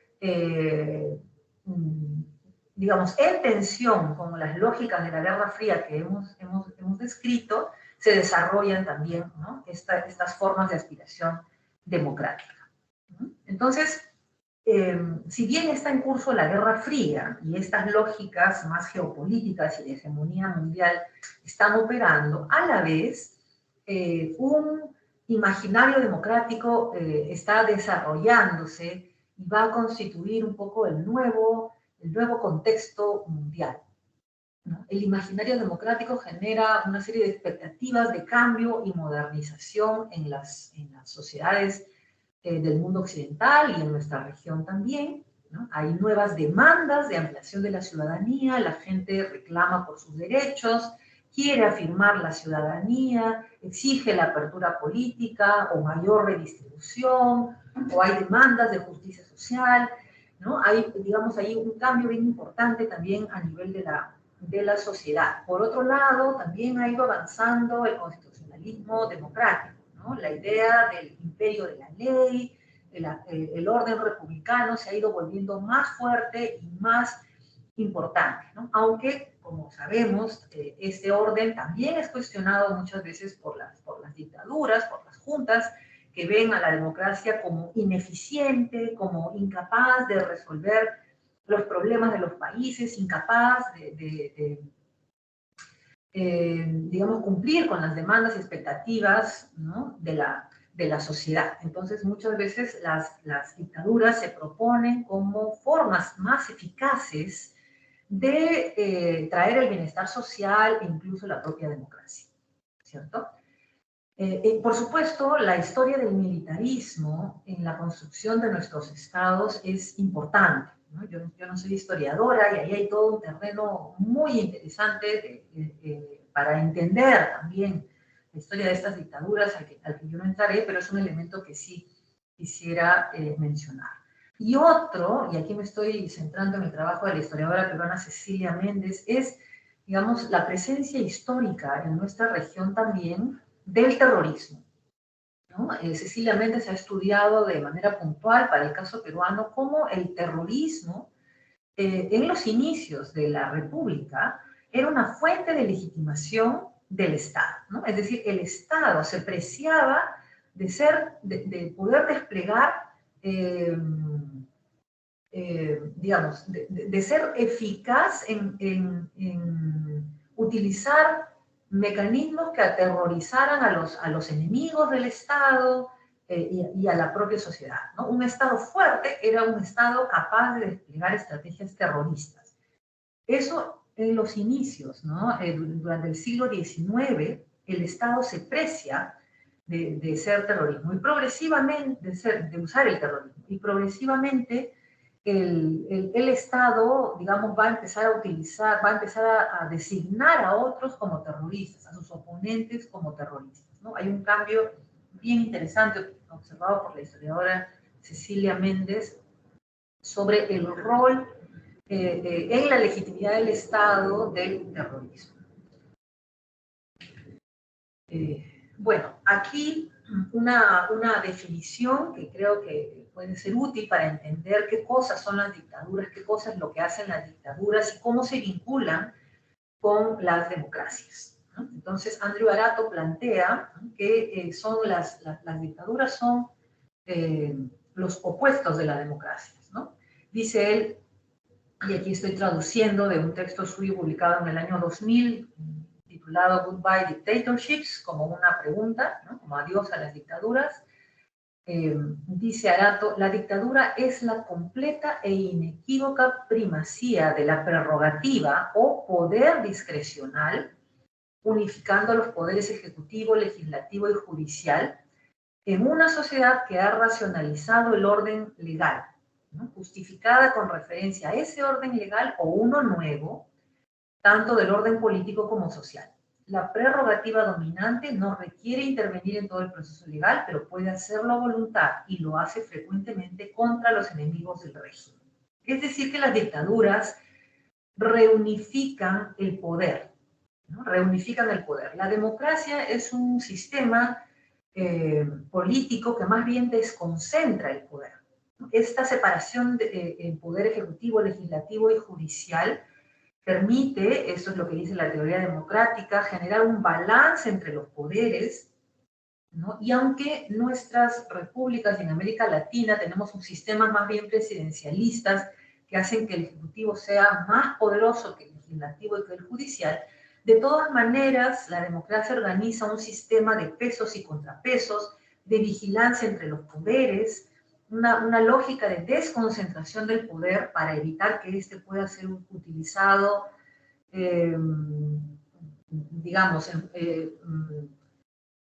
digamos, en tensión con las lógicas de la Guerra Fría que hemos descrito, se desarrollan también, ¿no?, estas formas de aspiración democrática. Entonces, si bien está en curso la Guerra Fría y estas lógicas más geopolíticas y de hegemonía mundial están operando, a la vez un imaginario democrático está desarrollándose y va a constituir un poco el nuevo contexto mundial, ¿no? El imaginario democrático genera una serie de expectativas de cambio y modernización en las sociedades del mundo occidental y en nuestra región también, ¿no? Hay nuevas demandas de ampliación de la ciudadanía, la gente reclama por sus derechos, quiere afirmar la ciudadanía, exige la apertura política o mayor redistribución, o hay demandas de justicia social, ¿no? Hay, digamos, ahí un cambio bien importante también a nivel de la sociedad. Por otro lado, también ha ido avanzando el constitucionalismo democrático, ¿no? La idea del imperio de la ley, el orden republicano se ha ido volviendo más fuerte y más importante, ¿no? Aunque, como sabemos, este orden también es cuestionado muchas veces por las dictaduras, por las juntas, que ven a la democracia como ineficiente, como incapaz de resolver los problemas de los países, incapaz digamos, cumplir con las demandas y expectativas, ¿no? de la sociedad. Entonces, muchas veces las dictaduras se proponen como formas más eficaces de traer el bienestar social e incluso la propia democracia, ¿cierto? Por supuesto, la historia del militarismo en la construcción de nuestros estados es importante, ¿no? Yo no soy historiadora y ahí hay todo un terreno muy interesante para entender también la historia de estas dictaduras al que yo no entraré, pero es un elemento que sí quisiera mencionar. Y otro, y aquí me estoy centrando en el trabajo de la historiadora peruana Cecilia Méndez, es, digamos, la presencia histórica en nuestra región también del terrorismo, ¿no? Cecilia Méndez ha estudiado de manera puntual para el caso peruano cómo el terrorismo en los inicios de la República era una fuente de legitimación del Estado, ¿no? Es decir, el Estado se preciaba de poder desplegar, digamos, de ser eficaz en utilizar mecanismos que aterrorizaran a los enemigos del Estado y a la propia sociedad, ¿no? Un Estado fuerte era un Estado capaz de desplegar estrategias terroristas. Eso en los inicios, ¿no? Durante el siglo XIX, el Estado se precia de ser terrorismo y progresivamente, de usar el terrorismo, y progresivamente el Estado, digamos, va a empezar a designar a otros como terroristas, a sus oponentes como terroristas, ¿no? Hay un cambio bien interesante observado por la historiadora Cecilia Méndez sobre el rol en la legitimidad del Estado del terrorismo. Bueno, aquí una definición que creo que puede ser útil para entender qué cosas son las dictaduras, qué cosas es lo que hacen las dictaduras y cómo se vinculan con las democracias, ¿no? Entonces, Andrew Arato plantea que las dictaduras son los opuestos de las democracias, ¿no? Dice él, y aquí estoy traduciendo de un texto suyo publicado en el año 2000, titulado Goodbye Dictatorships, como una pregunta, ¿no? Como adiós a las dictaduras. Dice Arato, la dictadura es la completa e inequívoca primacía de la prerrogativa o poder discrecional, unificando los poderes ejecutivo, legislativo y judicial en una sociedad que ha racionalizado el orden legal, ¿no? Justificada con referencia a ese orden legal o uno nuevo, tanto del orden político como social. La prerrogativa dominante no requiere intervenir en todo el proceso legal, pero puede hacerlo a voluntad y lo hace frecuentemente contra los enemigos del régimen. Es decir, que las dictaduras reunifican el poder, ¿no? Reunifican el poder. La democracia es un sistema político que más bien desconcentra el poder. Esta separación en poder ejecutivo, legislativo y judicial permite, eso es lo que dice la teoría democrática, generar un balance entre los poderes, ¿no? Y aunque nuestras repúblicas en América Latina tenemos un sistema más bien presidencialistas que hacen que el Ejecutivo sea más poderoso que el Legislativo y que el Judicial, de todas maneras la democracia organiza un sistema de pesos y contrapesos, de vigilancia entre los poderes, una lógica de desconcentración del poder para evitar que éste pueda ser utilizado, digamos,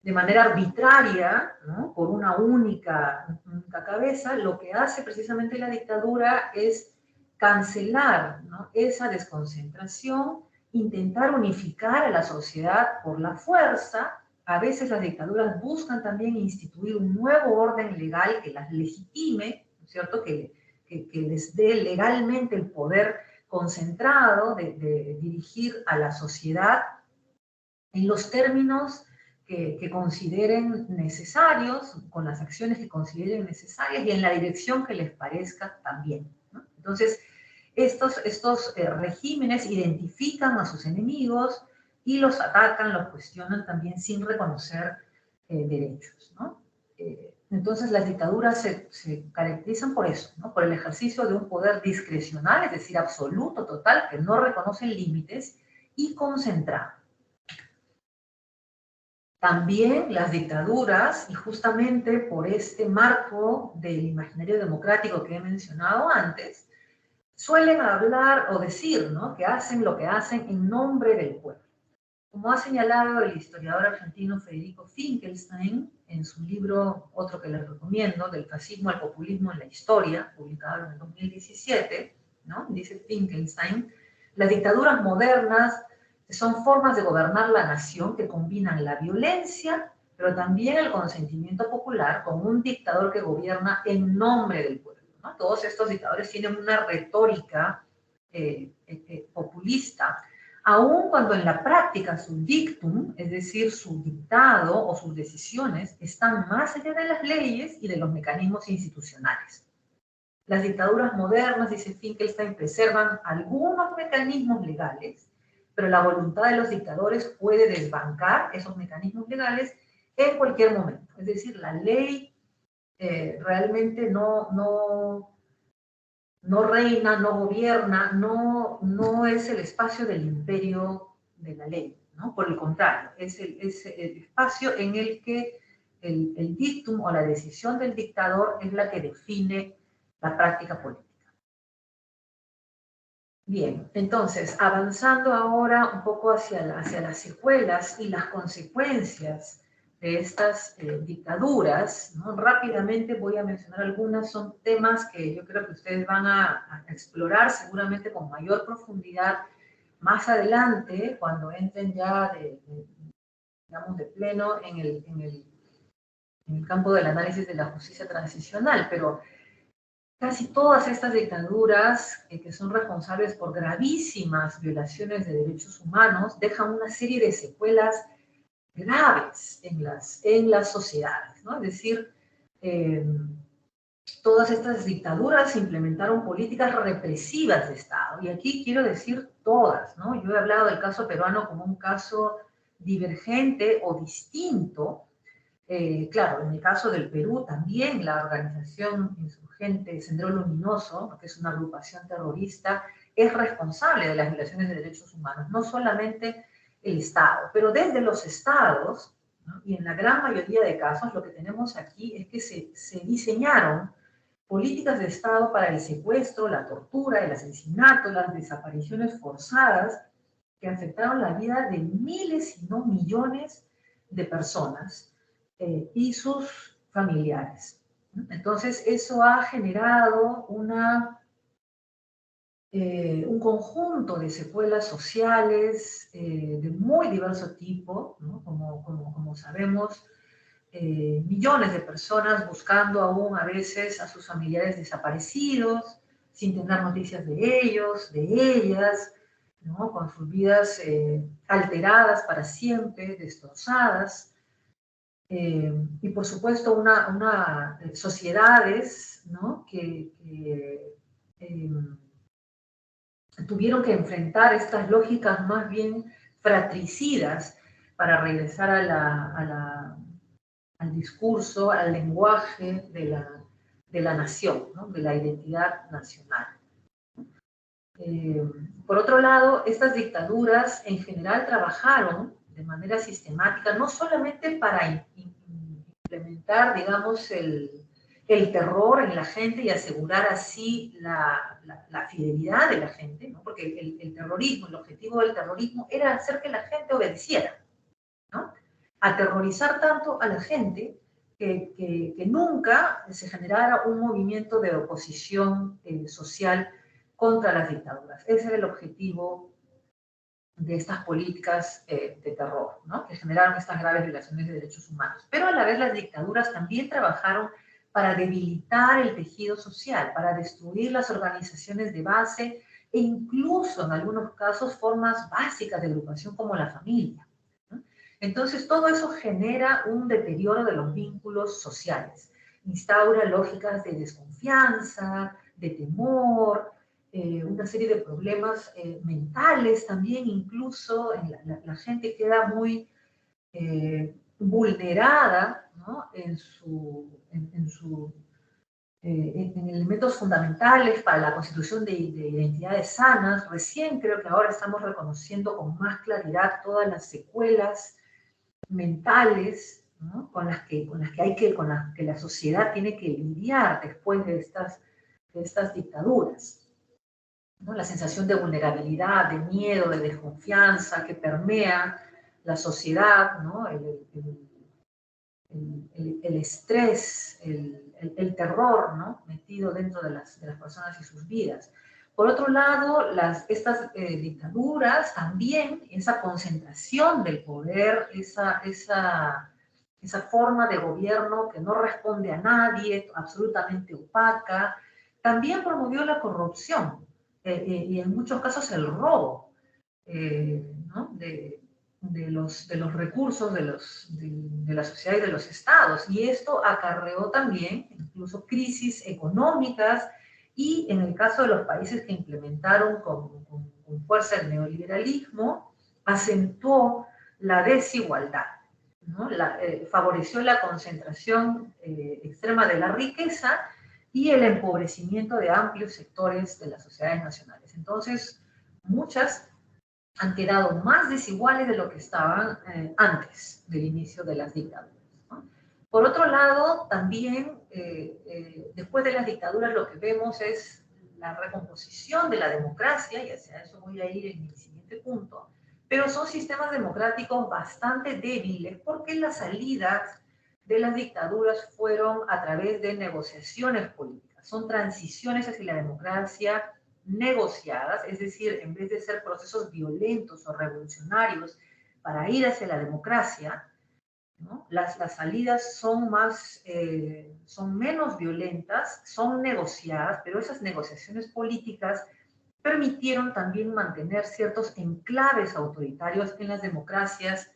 de manera arbitraria, ¿no? Por una única cabeza. Lo que hace precisamente la dictadura es cancelar, ¿no?, esa desconcentración, intentar unificar a la sociedad por la fuerza. A veces las dictaduras buscan también instituir un nuevo orden legal que las legitime, ¿no es cierto?, que les dé legalmente el poder concentrado de dirigir a la sociedad en los términos que consideren necesarios, con las acciones que consideren necesarias y en la dirección que les parezca también, ¿no? Entonces, estos regímenes identifican a sus enemigos y los atacan, los cuestionan también sin reconocer derechos, ¿no? Entonces, las dictaduras se caracterizan por eso, ¿no? Por el ejercicio de un poder discrecional, es decir, absoluto, total, que no reconoce límites, y concentrado. También las dictaduras, y justamente por este marco del imaginario democrático que he mencionado antes, suelen hablar o decir, ¿no?, que hacen lo que hacen en nombre del pueblo. Como ha señalado el historiador argentino Federico Finkelstein en su libro, otro que les recomiendo, Del fascismo al populismo en la historia, publicado en el 2017, ¿no?, dice Finkelstein, las dictaduras modernas son formas de gobernar la nación que combinan la violencia, pero también el consentimiento popular, con un dictador que gobierna en nombre del pueblo, ¿no? Todos estos dictadores tienen una retórica populista, aun cuando en la práctica su dictum, es decir, su dictado o sus decisiones, están más allá de las leyes y de los mecanismos institucionales. Las dictaduras modernas, dice Finkelstein, preservan algunos mecanismos legales, pero la voluntad de los dictadores puede desbancar esos mecanismos legales en cualquier momento. Es decir, la ley realmente no reina, no gobierna, no es el espacio del imperio de la ley, ¿no? Por el contrario, es el espacio en el que el dictum o la decisión del dictador es la que define la práctica política. Bien, entonces, avanzando ahora un poco hacia las secuelas y las consecuencias de estas dictaduras, ¿no? Rápidamente voy a mencionar algunas, son temas que yo creo que ustedes van a explorar seguramente con mayor profundidad más adelante, cuando entren ya digamos, de pleno en el campo del análisis de la justicia transicional, pero casi todas estas dictaduras que son responsables por gravísimas violaciones de derechos humanos dejan una serie de secuelas graves en las sociedades, ¿no? Es decir, todas estas dictaduras implementaron políticas represivas de Estado, y aquí quiero decir todas, ¿no? Yo he hablado del caso peruano como un caso divergente o distinto. Claro, en el caso del Perú también la organización insurgente Sendero Luminoso, que es una agrupación terrorista, es responsable de las violaciones de derechos humanos, no solamente el Estado, pero desde los estados, ¿no? Y en la gran mayoría de casos lo que tenemos aquí es que se diseñaron políticas de Estado para el secuestro, la tortura, el asesinato, las desapariciones forzadas que afectaron la vida de miles y no millones de personas y sus familiares. Entonces, eso ha generado un conjunto de secuelas sociales de muy diverso tipo, ¿no? Como sabemos, millones de personas buscando aún a veces a sus familiares desaparecidos, sin tener noticias de ellos, de ellas, ¿no? Con sus vidas alteradas para siempre, destrozadas. Y por supuesto sociedades, ¿no? que tuvieron que enfrentar estas lógicas más bien fratricidas para regresar a al discurso, al lenguaje de la nación, ¿no? De la identidad nacional. Por otro lado, estas dictaduras en general trabajaron de manera sistemática, no solamente para implementar, digamos, el terror en la gente y asegurar así la fidelidad de la gente, ¿no? Porque el terrorismo, el objetivo del terrorismo era hacer que la gente obedeciera, ¿no? Aterrorizar tanto a la gente que nunca se generara un movimiento de oposición social contra las dictaduras. Ese era el objetivo de estas políticas de terror, ¿no? Que generaron estas graves violaciones de derechos humanos. Pero a la vez las dictaduras también trabajaron para debilitar el tejido social, para destruir las organizaciones de base e incluso en algunos casos formas básicas de agrupación como la familia, ¿no? Entonces todo eso genera un deterioro de los vínculos sociales, instaura lógicas de desconfianza, de temor, una serie de problemas mentales también, incluso la gente queda muy vulnerada, ¿no? En elementos fundamentales para la constitución de identidades sanas. Recién creo que ahora estamos reconociendo con más claridad todas las secuelas mentales, ¿no? con las que la sociedad tiene que lidiar después de estas dictaduras, ¿no? La sensación de vulnerabilidad, de miedo, de desconfianza que permea la sociedad, ¿no? El estrés, el terror, ¿no? Metido dentro de las personas y sus vidas. Por otro lado, estas dictaduras también, esa concentración del poder, esa forma de gobierno que no responde a nadie, absolutamente opaca, también promovió la corrupción y en muchos casos el robo, ¿no? de los recursos de la sociedad y de los estados. Y esto acarreó también incluso crisis económicas y en el caso de los países que implementaron con fuerza el neoliberalismo, acentuó la desigualdad, ¿no? Favoreció la concentración extrema de la riqueza y el empobrecimiento de amplios sectores de las sociedades nacionales. Entonces, muchas han quedado más desiguales de lo que estaban antes del inicio de las dictaduras, ¿no? Por otro lado, también después de las dictaduras lo que vemos es la recomposición de la democracia, y hacia eso voy a ir en mi siguiente punto, pero son sistemas democráticos bastante débiles porque las salidas de las dictaduras fueron a través de negociaciones políticas, son transiciones hacia la democracia negociadas, es decir, en vez de ser procesos violentos o revolucionarios para ir hacia la democracia, ¿no? Las salidas son menos violentas, son negociadas, pero esas negociaciones políticas permitieron también mantener ciertos enclaves autoritarios en las democracias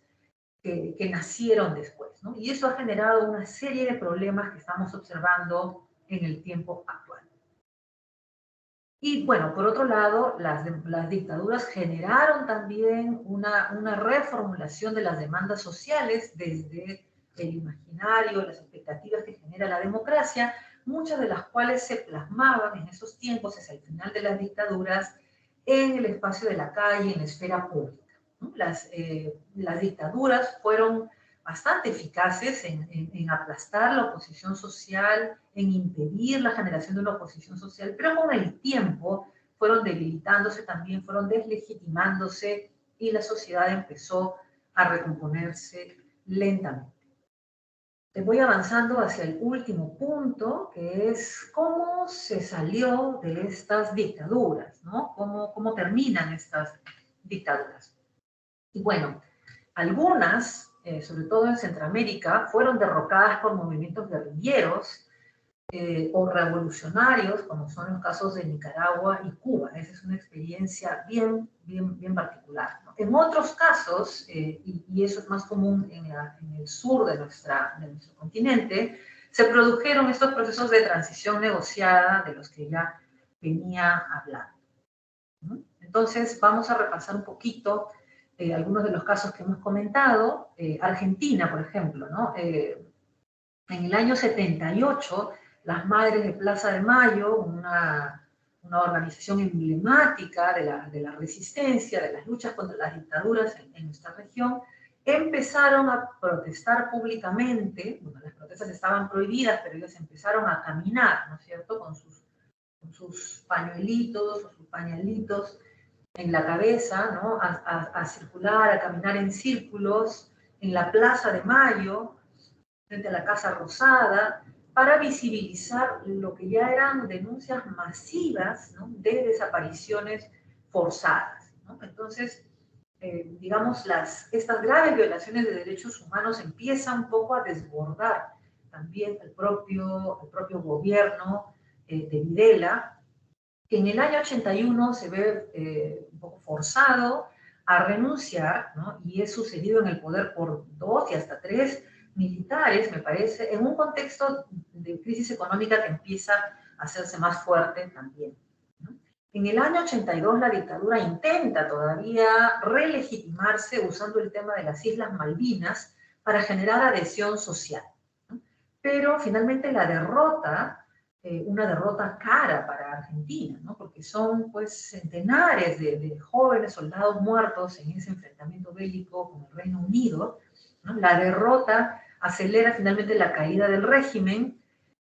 que nacieron después, ¿no? Y eso ha generado una serie de problemas que estamos observando en el tiempo actual. Y bueno, por otro lado, las dictaduras generaron también una reformulación de las demandas sociales desde el imaginario, las expectativas que genera la democracia, muchas de las cuales se plasmaban en esos tiempos, hacia el final de las dictaduras, en el espacio de la calle, en la esfera pública, ¿no? Las dictaduras fueron bastante eficaces en aplastar la oposición social, en impedir la generación de una oposición social, pero con el tiempo fueron debilitándose también, fueron deslegitimándose y la sociedad empezó a recomponerse lentamente. Voy avanzando hacia el último punto, que es cómo se salió de estas dictaduras, ¿no? Cómo terminan estas dictaduras. Y bueno, algunas, sobre todo en Centroamérica, fueron derrocadas por movimientos guerrilleros o revolucionarios, como son los casos de Nicaragua y Cuba. Esa es una experiencia bien particular, ¿no? En otros casos, y eso es más común en el sur de nuestro continente, se produjeron estos procesos de transición negociada de los que ya venía hablando, ¿no? Entonces, vamos a repasar un poquito algunos de los casos que hemos comentado. Argentina, por ejemplo, ¿no? En el año 78, las Madres de Plaza de Mayo, una organización emblemática de la resistencia, de las luchas contra las dictaduras en nuestra región, empezaron a protestar públicamente. Bueno, las protestas estaban prohibidas, pero ellos empezaron a caminar, ¿no es cierto?, con sus pañuelitos o sus pañalitos en la cabeza, ¿no?, a circular, a caminar en círculos en la Plaza de Mayo, frente a la Casa Rosada, para visibilizar lo que ya eran denuncias masivas, ¿no?, de desapariciones forzadas, ¿no? Entonces, digamos, estas graves violaciones de derechos humanos empiezan un poco a desbordar también el propio gobierno de Videla, que en el año 81 se ve un poco forzado a renunciar, ¿no?, y es sucedido en el poder por 2 y hasta 3 militares, me parece, en un contexto de crisis económica que empieza a hacerse más fuerte también, ¿no? En el año 82 la dictadura intenta todavía relegitimarse usando el tema de las Islas Malvinas para generar adhesión social, ¿no? Pero finalmente la derrota, una derrota cara para Argentina, ¿no?, porque son pues centenares de jóvenes soldados muertos en ese enfrentamiento bélico con el Reino Unido, ¿no? La derrota acelera finalmente la caída del régimen,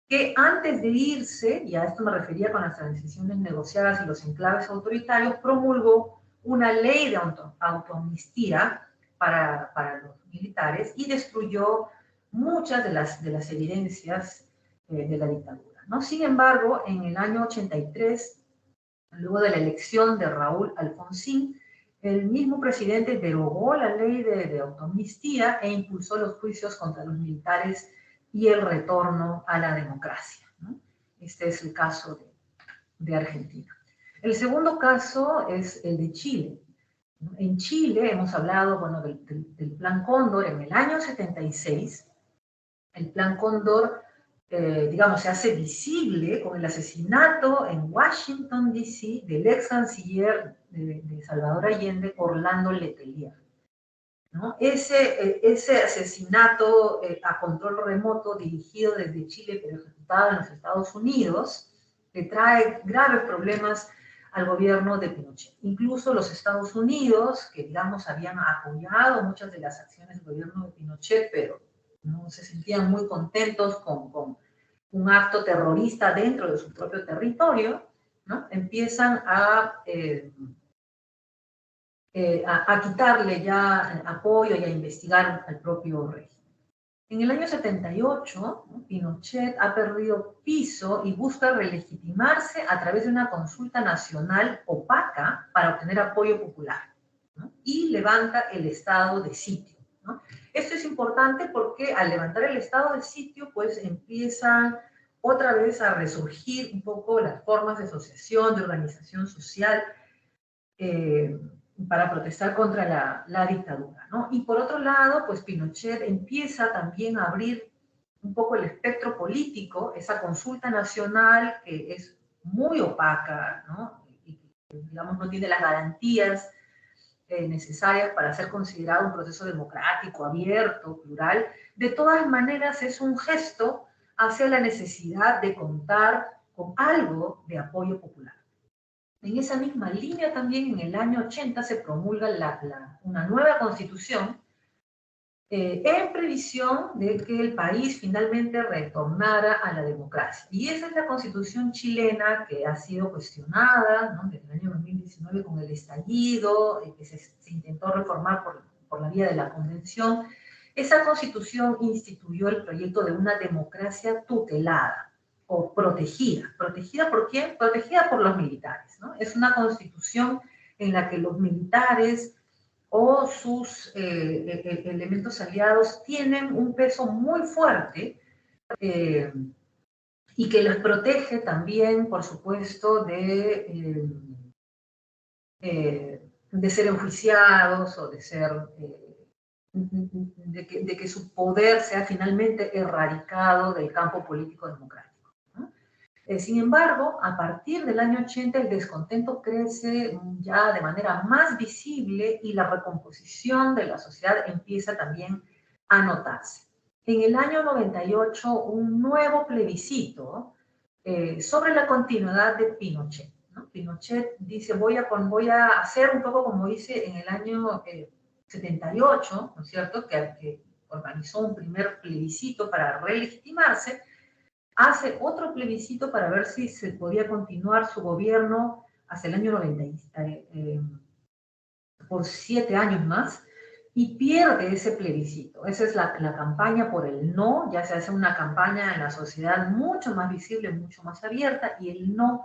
que antes de irse, y a esto me refería con las transiciones negociadas y los enclaves autoritarios, promulgó una ley de autoamnistía para los militares y destruyó muchas de las evidencias de la dictadura, ¿no? Sin embargo, en el año 83, luego de la elección de Raúl Alfonsín, el mismo presidente derogó la ley de autoamnistía e impulsó los juicios contra los militares y el retorno a la democracia, ¿no? Este es el caso de Argentina. El segundo caso es el de Chile. En Chile hemos hablado, bueno, del Plan Cóndor. En el año 76, el Plan Cóndor, digamos, se hace visible con el asesinato en Washington, D.C., del ex canciller de Salvador Allende, Orlando Letelier, ¿no? Ese asesinato a control remoto dirigido desde Chile, pero ejecutado en los Estados Unidos, le trae graves problemas al gobierno de Pinochet. Incluso los Estados Unidos, que digamos habían apoyado muchas de las acciones del gobierno de Pinochet, pero no se sentían muy contentos con un acto terrorista dentro de su propio territorio, ¿no?, empiezan a quitarle ya apoyo y a investigar al propio régimen. En el año 78, ¿no?, Pinochet ha perdido piso y busca relegitimarse a través de una consulta nacional opaca para obtener apoyo popular, ¿no?, y levanta el estado de sitio, ¿no? Esto es importante porque al levantar el estado de sitio, pues empiezan otra vez a resurgir un poco las formas de asociación, de organización social, para protestar contra la dictadura, ¿no? Y por otro lado, pues Pinochet empieza también a abrir un poco el espectro político, esa consulta nacional que es muy opaca, ¿no?, y digamos no tiene las garantías necesarias para ser considerado un proceso democrático, abierto, plural. De todas maneras, es un gesto hacia la necesidad de contar con algo de apoyo popular. En esa misma línea también en el año 80 se promulga una nueva constitución en previsión de que el país finalmente retornara a la democracia. Y esa es la constitución chilena que ha sido cuestionada, ¿no?, desde el año 2019 con el estallido, que se intentó reformar por la vía de la convención. Esa constitución instituyó el proyecto de una democracia tutelada o protegida. ¿Protegida por quién? Protegida por los militares, ¿no? Es una constitución en la que los militares o sus elementos aliados tienen un peso muy fuerte y que los protege también, por supuesto, de ser enjuiciados o de que su poder sea finalmente erradicado del campo político democrático, ¿no? Sin embargo, a partir del año 80 el descontento crece ya de manera más visible y la recomposición de la sociedad empieza también a notarse. en el año 98 un nuevo plebiscito sobre la continuidad de Pinochet, ¿no? Pinochet dice, voy a hacer un poco como hice en el año 78, ¿no es cierto?, que organizó un primer plebiscito para relegitimarse, hace otro plebiscito para ver si se podía continuar su gobierno hasta el año 90, por 7 años más, y pierde ese plebiscito. Esa es la campaña por el no, ya se hace una campaña en la sociedad mucho más visible, mucho más abierta, y el no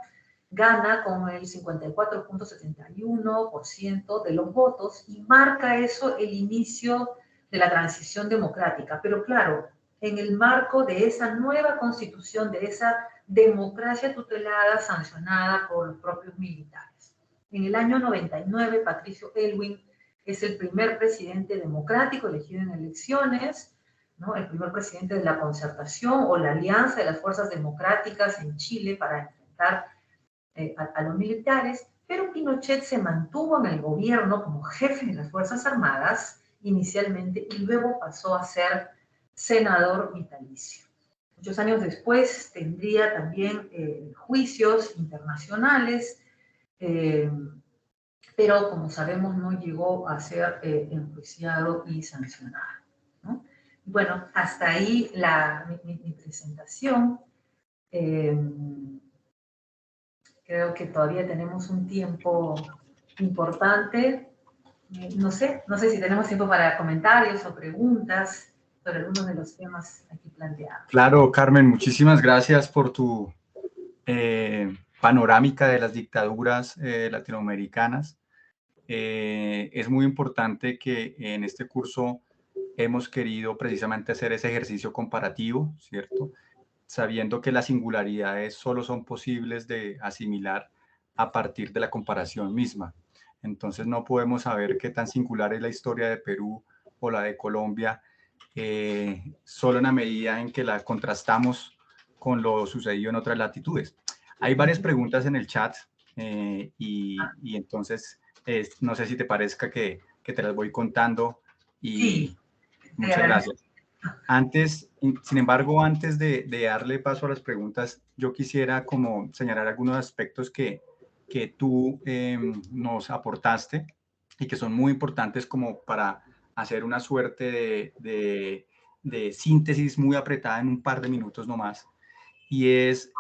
gana con el 54.71% de los votos y marca eso el inicio de la transición democrática. Pero claro, en el marco de esa nueva constitución, de esa democracia tutelada, sancionada por los propios militares. En el año 99, Patricio Aylwin es el primer presidente democrático elegido en elecciones, ¿no? El primer presidente de la concertación o la alianza de las fuerzas democráticas en Chile para enfrentar a los militares, pero Pinochet se mantuvo en el gobierno como jefe de las Fuerzas Armadas inicialmente y luego pasó a ser senador vitalicio. Muchos años después tendría también juicios internacionales, pero como sabemos no llegó a ser enjuiciado y sancionado, ¿no? Bueno, hasta ahí mi presentación. Creo que todavía tenemos un tiempo importante. No sé si tenemos tiempo para comentarios o preguntas sobre algunos de los temas aquí planteados. Claro, Carmen, muchísimas gracias por tu panorámica de las dictaduras latinoamericanas. Es muy importante que en este curso hemos querido precisamente hacer ese ejercicio comparativo, ¿cierto? Sabiendo que las singularidades solo son posibles de asimilar a partir de la comparación misma. Entonces no podemos saber qué tan singular es la historia de Perú o la de Colombia solo en la medida en que la contrastamos con lo sucedido en otras latitudes. Hay varias preguntas en el chat y entonces no sé si te parezca que te las voy contando y sí, muchas gracias. Antes, sin embargo, antes de darle paso a las preguntas, yo quisiera como señalar algunos aspectos que tú nos aportaste y que son muy importantes como para hacer una suerte de síntesis muy apretada en un par de minutos nomás. Y es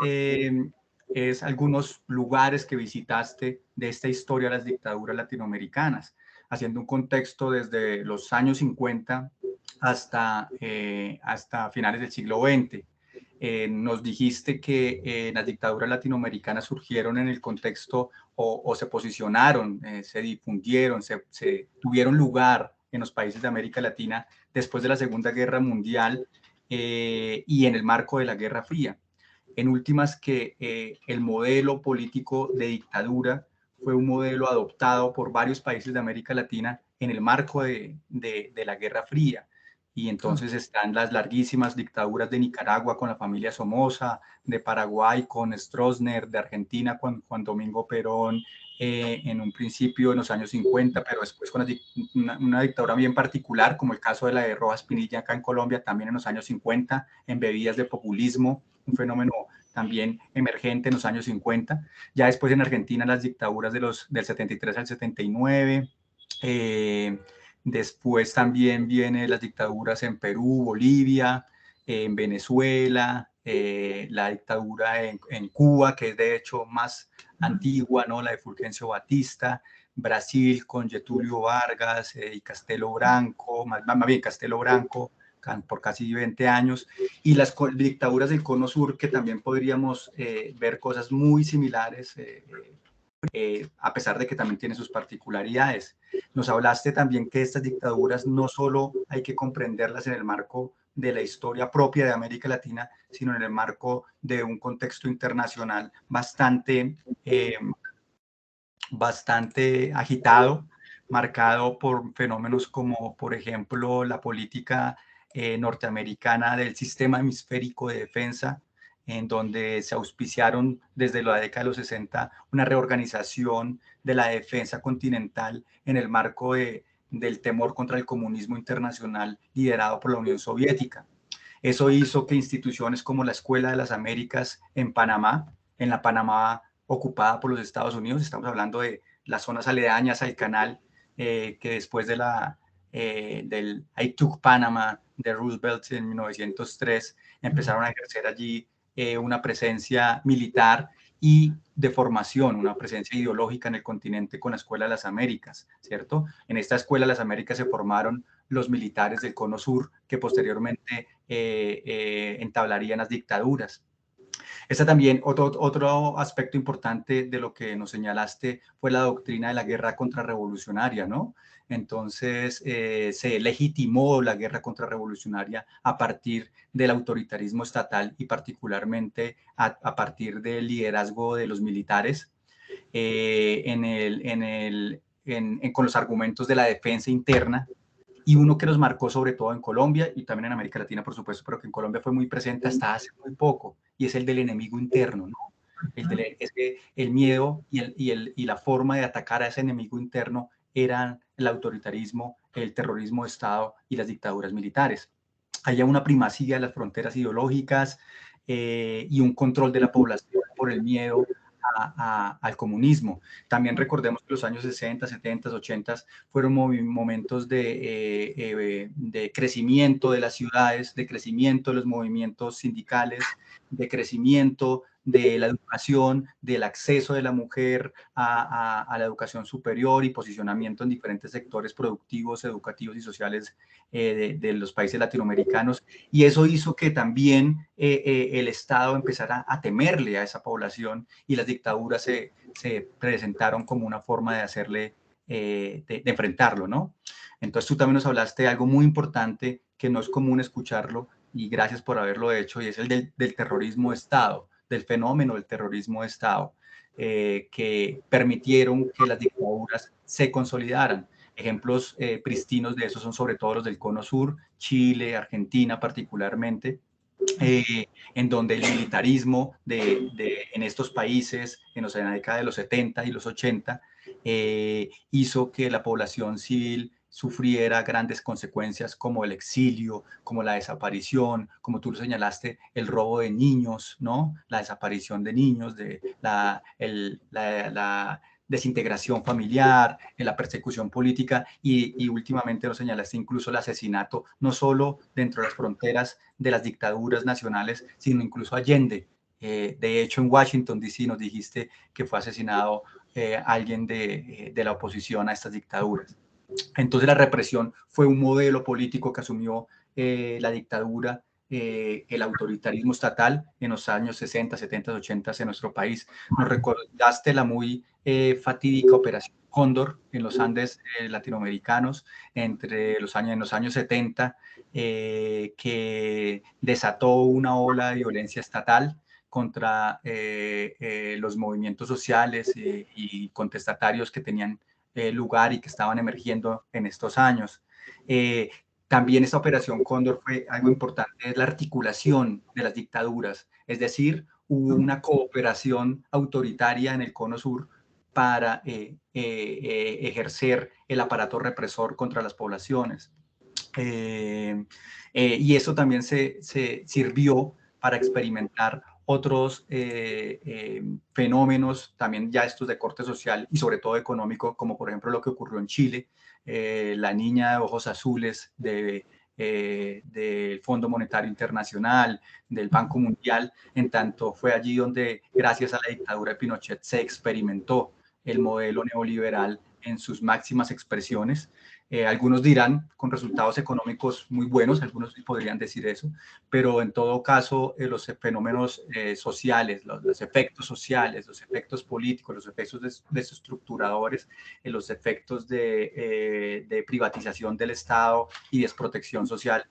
algunos lugares que visitaste de esta historia de las dictaduras latinoamericanas, haciendo un contexto desde los años 50 hasta finales del siglo XX. Nos dijiste que las dictaduras latinoamericanas surgieron en el contexto o se posicionaron, se difundieron, se tuvieron lugar en los países de América Latina después de la Segunda Guerra Mundial y en el marco de la Guerra Fría. En últimas, que el modelo político de dictadura fue un modelo adoptado por varios países de América Latina en el marco de la Guerra Fría. Y entonces están las larguísimas dictaduras de Nicaragua con la familia Somoza, de Paraguay con Stroessner, de Argentina con Juan Domingo Perón, en un principio en los años 50, pero después con una dictadura bien particular, como el caso de la de Rojas Pinilla acá en Colombia, también en los años 50, embebidas de populismo, un fenómeno también emergente en los años 50. Ya después en Argentina las dictaduras del 73 al 79, después también vienen las dictaduras en Perú, Bolivia, en Venezuela, la dictadura en Cuba, que es de hecho más antigua, ¿no? La de Fulgencio Batista, Brasil con Getúlio Vargas y Castelo Branco, más bien Castelo Branco, por casi 20 años, y las dictaduras del Cono Sur, que también podríamos ver cosas muy similares, a pesar de que también tienen sus particularidades. Nos hablaste también que estas dictaduras no solo hay que comprenderlas en el marco de la historia propia de América Latina, sino en el marco de un contexto internacional bastante agitado, marcado por fenómenos como, por ejemplo, la política norteamericana del sistema hemisférico de defensa, en donde se auspiciaron desde la década de los 60 una reorganización de la defensa continental en el marco del temor contra el comunismo internacional liderado por la Unión Soviética. Eso hizo que instituciones como la Escuela de las Américas en Panamá, en la Panamá ocupada por los Estados Unidos, estamos hablando de las zonas aledañas al canal, que después de del I Took Panama de Roosevelt en 1903, empezaron a ejercer allí una presencia militar y de formación, una presencia ideológica en el continente con la Escuela de las Américas, ¿cierto? En esta Escuela de las Américas se formaron los militares del Cono Sur que posteriormente entablarían las dictaduras. También, otro aspecto importante de lo que nos señalaste fue la doctrina de la guerra contrarrevolucionaria, ¿no? Entonces, se legitimó la guerra contrarrevolucionaria a partir del autoritarismo estatal y particularmente a partir del liderazgo de los militares con los argumentos de la defensa interna, y uno que nos marcó sobre todo en Colombia y también en América Latina, por supuesto, pero que en Colombia fue muy presente hasta hace muy poco, y es el del enemigo interno, ¿no? Es que el miedo y la forma de atacar a ese enemigo interno eran el autoritarismo, el terrorismo de Estado y las dictaduras militares. Había una primacía de las fronteras ideológicas y un control de la población por el miedo al comunismo. También recordemos que los años 60, 70, 80 fueron momentos de crecimiento de las ciudades, de crecimiento de los movimientos sindicales, de crecimiento de la educación, del acceso de la mujer a la educación superior y posicionamiento en diferentes sectores productivos, educativos y sociales de los países latinoamericanos. Y eso hizo que también el Estado empezara a temerle a esa población, y las dictaduras se presentaron como una forma de hacerle, de enfrentarlo, ¿no? Entonces tú también nos hablaste de algo muy importante que no es común escucharlo, y gracias por haberlo hecho, y es el del terrorismo de Estado, del fenómeno del terrorismo de Estado, que permitieron que las dictaduras se consolidaran. Ejemplos pristinos de eso son sobre todo los del Cono Sur, Chile, Argentina particularmente, en donde el militarismo en estos países en la década de los 70 y los 80 hizo que la población civil sufriera grandes consecuencias como el exilio, como la desaparición, como tú lo señalaste, el robo de niños, ¿no? La desaparición de niños, la desintegración familiar, la persecución política y últimamente lo señalaste, incluso el asesinato, no solo dentro de las fronteras de las dictaduras nacionales, sino incluso allende. De hecho, en Washington, D.C. nos dijiste que fue asesinado alguien de la oposición a estas dictaduras. Entonces la represión fue un modelo político que asumió la dictadura, el autoritarismo estatal en los años 60, 70, 80 en nuestro país. Nos recordaste la muy fatídica Operación Cóndor en los Andes latinoamericanos en los años 70, que desató una ola de violencia estatal contra los movimientos sociales y contestatarios que tenían lugar y que estaban emergiendo en estos años. También esta Operación Cóndor fue algo importante, es la articulación de las dictaduras, es decir, hubo una cooperación autoritaria en el Cono Sur para ejercer el aparato represor contra las poblaciones. Y eso también se sirvió para experimentar otros fenómenos, también ya estos de corte social y sobre todo económico, como por ejemplo lo que ocurrió en Chile, la niña de ojos azules del Fondo Monetario Internacional, del Banco Mundial, en tanto fue allí donde, gracias a la dictadura de Pinochet, se experimentó el modelo neoliberal en sus máximas expresiones. Algunos dirán con resultados económicos muy buenos, algunos podrían decir eso, pero en todo caso los fenómenos sociales, los efectos sociales, los efectos políticos, los efectos desestructuradores, los efectos de privatización del Estado y desprotección social,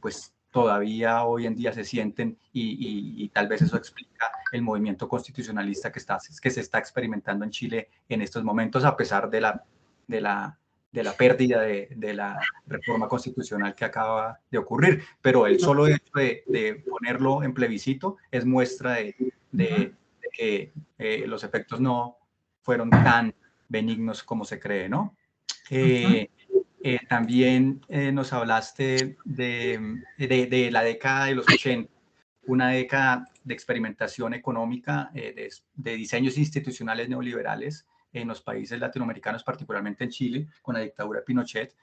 pues todavía hoy en día se sienten y tal vez eso explica el movimiento constitucionalista que se está experimentando en Chile en estos momentos, a pesar de la pérdida de la reforma constitucional que acaba de ocurrir. Pero el solo hecho de ponerlo en plebiscito es muestra de que los efectos no fueron tan benignos como se cree, ¿no? También nos hablaste de la década de los 80, una década de experimentación económica, de diseños institucionales neoliberales en los países latinoamericanos, particularmente en Chile, con la dictadura de Pinochet,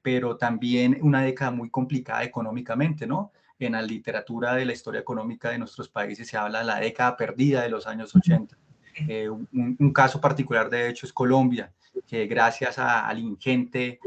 pero también una década muy complicada económicamente, ¿no? En la literatura de la historia económica de nuestros países se habla de la década perdida de los años 80. Un caso particular, de hecho, es Colombia, que gracias a la ingente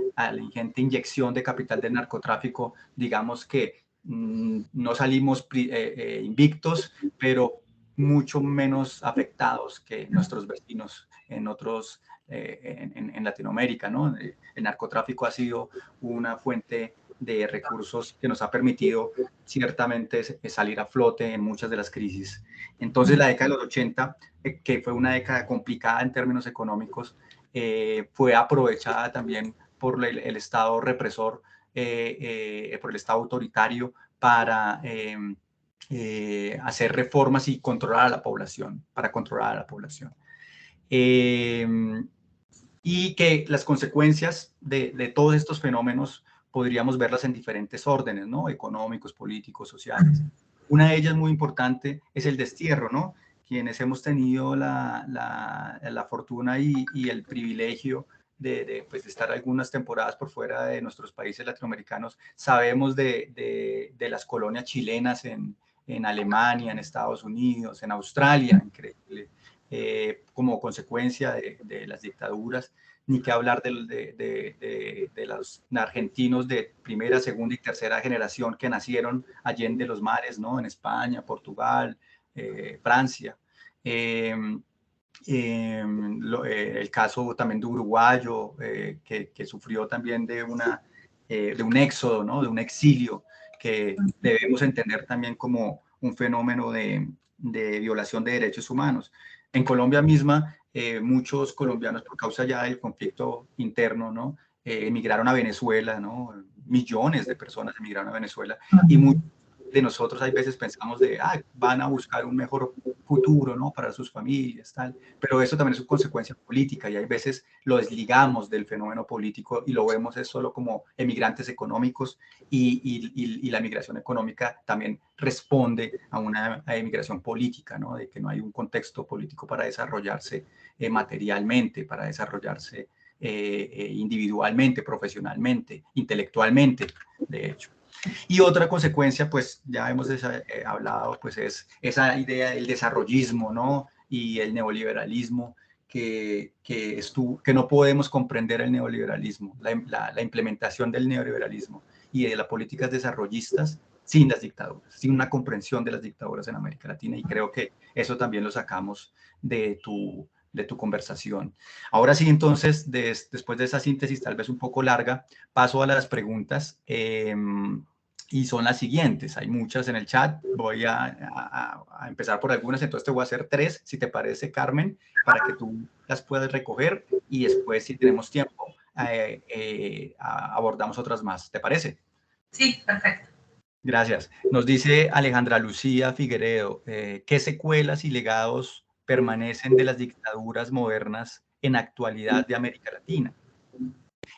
inyección de capital del narcotráfico, digamos que no salimos invictos, pero mucho menos afectados que nuestros vecinos en otros, en Latinoamérica, ¿no? El narcotráfico ha sido una fuente de recursos que nos ha permitido ciertamente salir a flote en muchas de las crisis. Entonces la década de los 80, que fue una década complicada en términos económicos, fue aprovechada también por el Estado represor, por el Estado autoritario, para hacer reformas y controlar a la población, y que las consecuencias de todos estos fenómenos podríamos verlas en diferentes órdenes, ¿no? Económicos, políticos, sociales. Una de ellas muy importante es el destierro, ¿no? Quienes hemos tenido la fortuna y el privilegio pues, de estar algunas temporadas por fuera de nuestros países latinoamericanos, sabemos de las colonias chilenas en Alemania, en Estados Unidos, en Australia, increíble, como consecuencia de las dictaduras, ni que hablar de los argentinos de primera, segunda y tercera generación que nacieron allende los mares, ¿no? En España, Portugal, Francia. El caso también de uruguayo, que sufrió también de un éxodo, ¿no? De un exilio, que debemos entender también como un fenómeno de violación de derechos humanos. En Colombia misma, muchos colombianos, por causa ya del conflicto interno, ¿no? Emigraron a Venezuela, ¿no? Millones de personas emigraron a Venezuela, y muchos de nosotros hay veces pensamos van a buscar un mejor futuro, ¿no? Para sus familias, tal. Pero eso también es una consecuencia política, y hay veces lo desligamos del fenómeno político y lo vemos es solo como emigrantes económicos, y la migración económica también responde a una emigración política, ¿no? De que no hay un contexto político para desarrollarse materialmente, para desarrollarse individualmente, profesionalmente, intelectualmente, de hecho. Y otra consecuencia, pues ya hemos hablado, pues es esa idea del desarrollismo, ¿no? Y el neoliberalismo, que no podemos comprender el neoliberalismo, la implementación del neoliberalismo y de las políticas desarrollistas sin las dictaduras, sin una comprensión de las dictaduras en América Latina. Y creo que eso también lo sacamos de tu conversación. Ahora sí, entonces, después de esa síntesis tal vez un poco larga, paso a las preguntas. Y son las siguientes. Hay muchas en el chat. Voy a empezar por algunas, entonces te voy a hacer 3, si te parece, Carmen, para que tú las puedas recoger, y después, si tenemos tiempo, abordamos otras más. ¿Te parece? Sí, perfecto. Gracias. Nos dice Alejandra Lucía Figueredo, ¿qué secuelas y legados permanecen de las dictaduras modernas en actualidad de América Latina?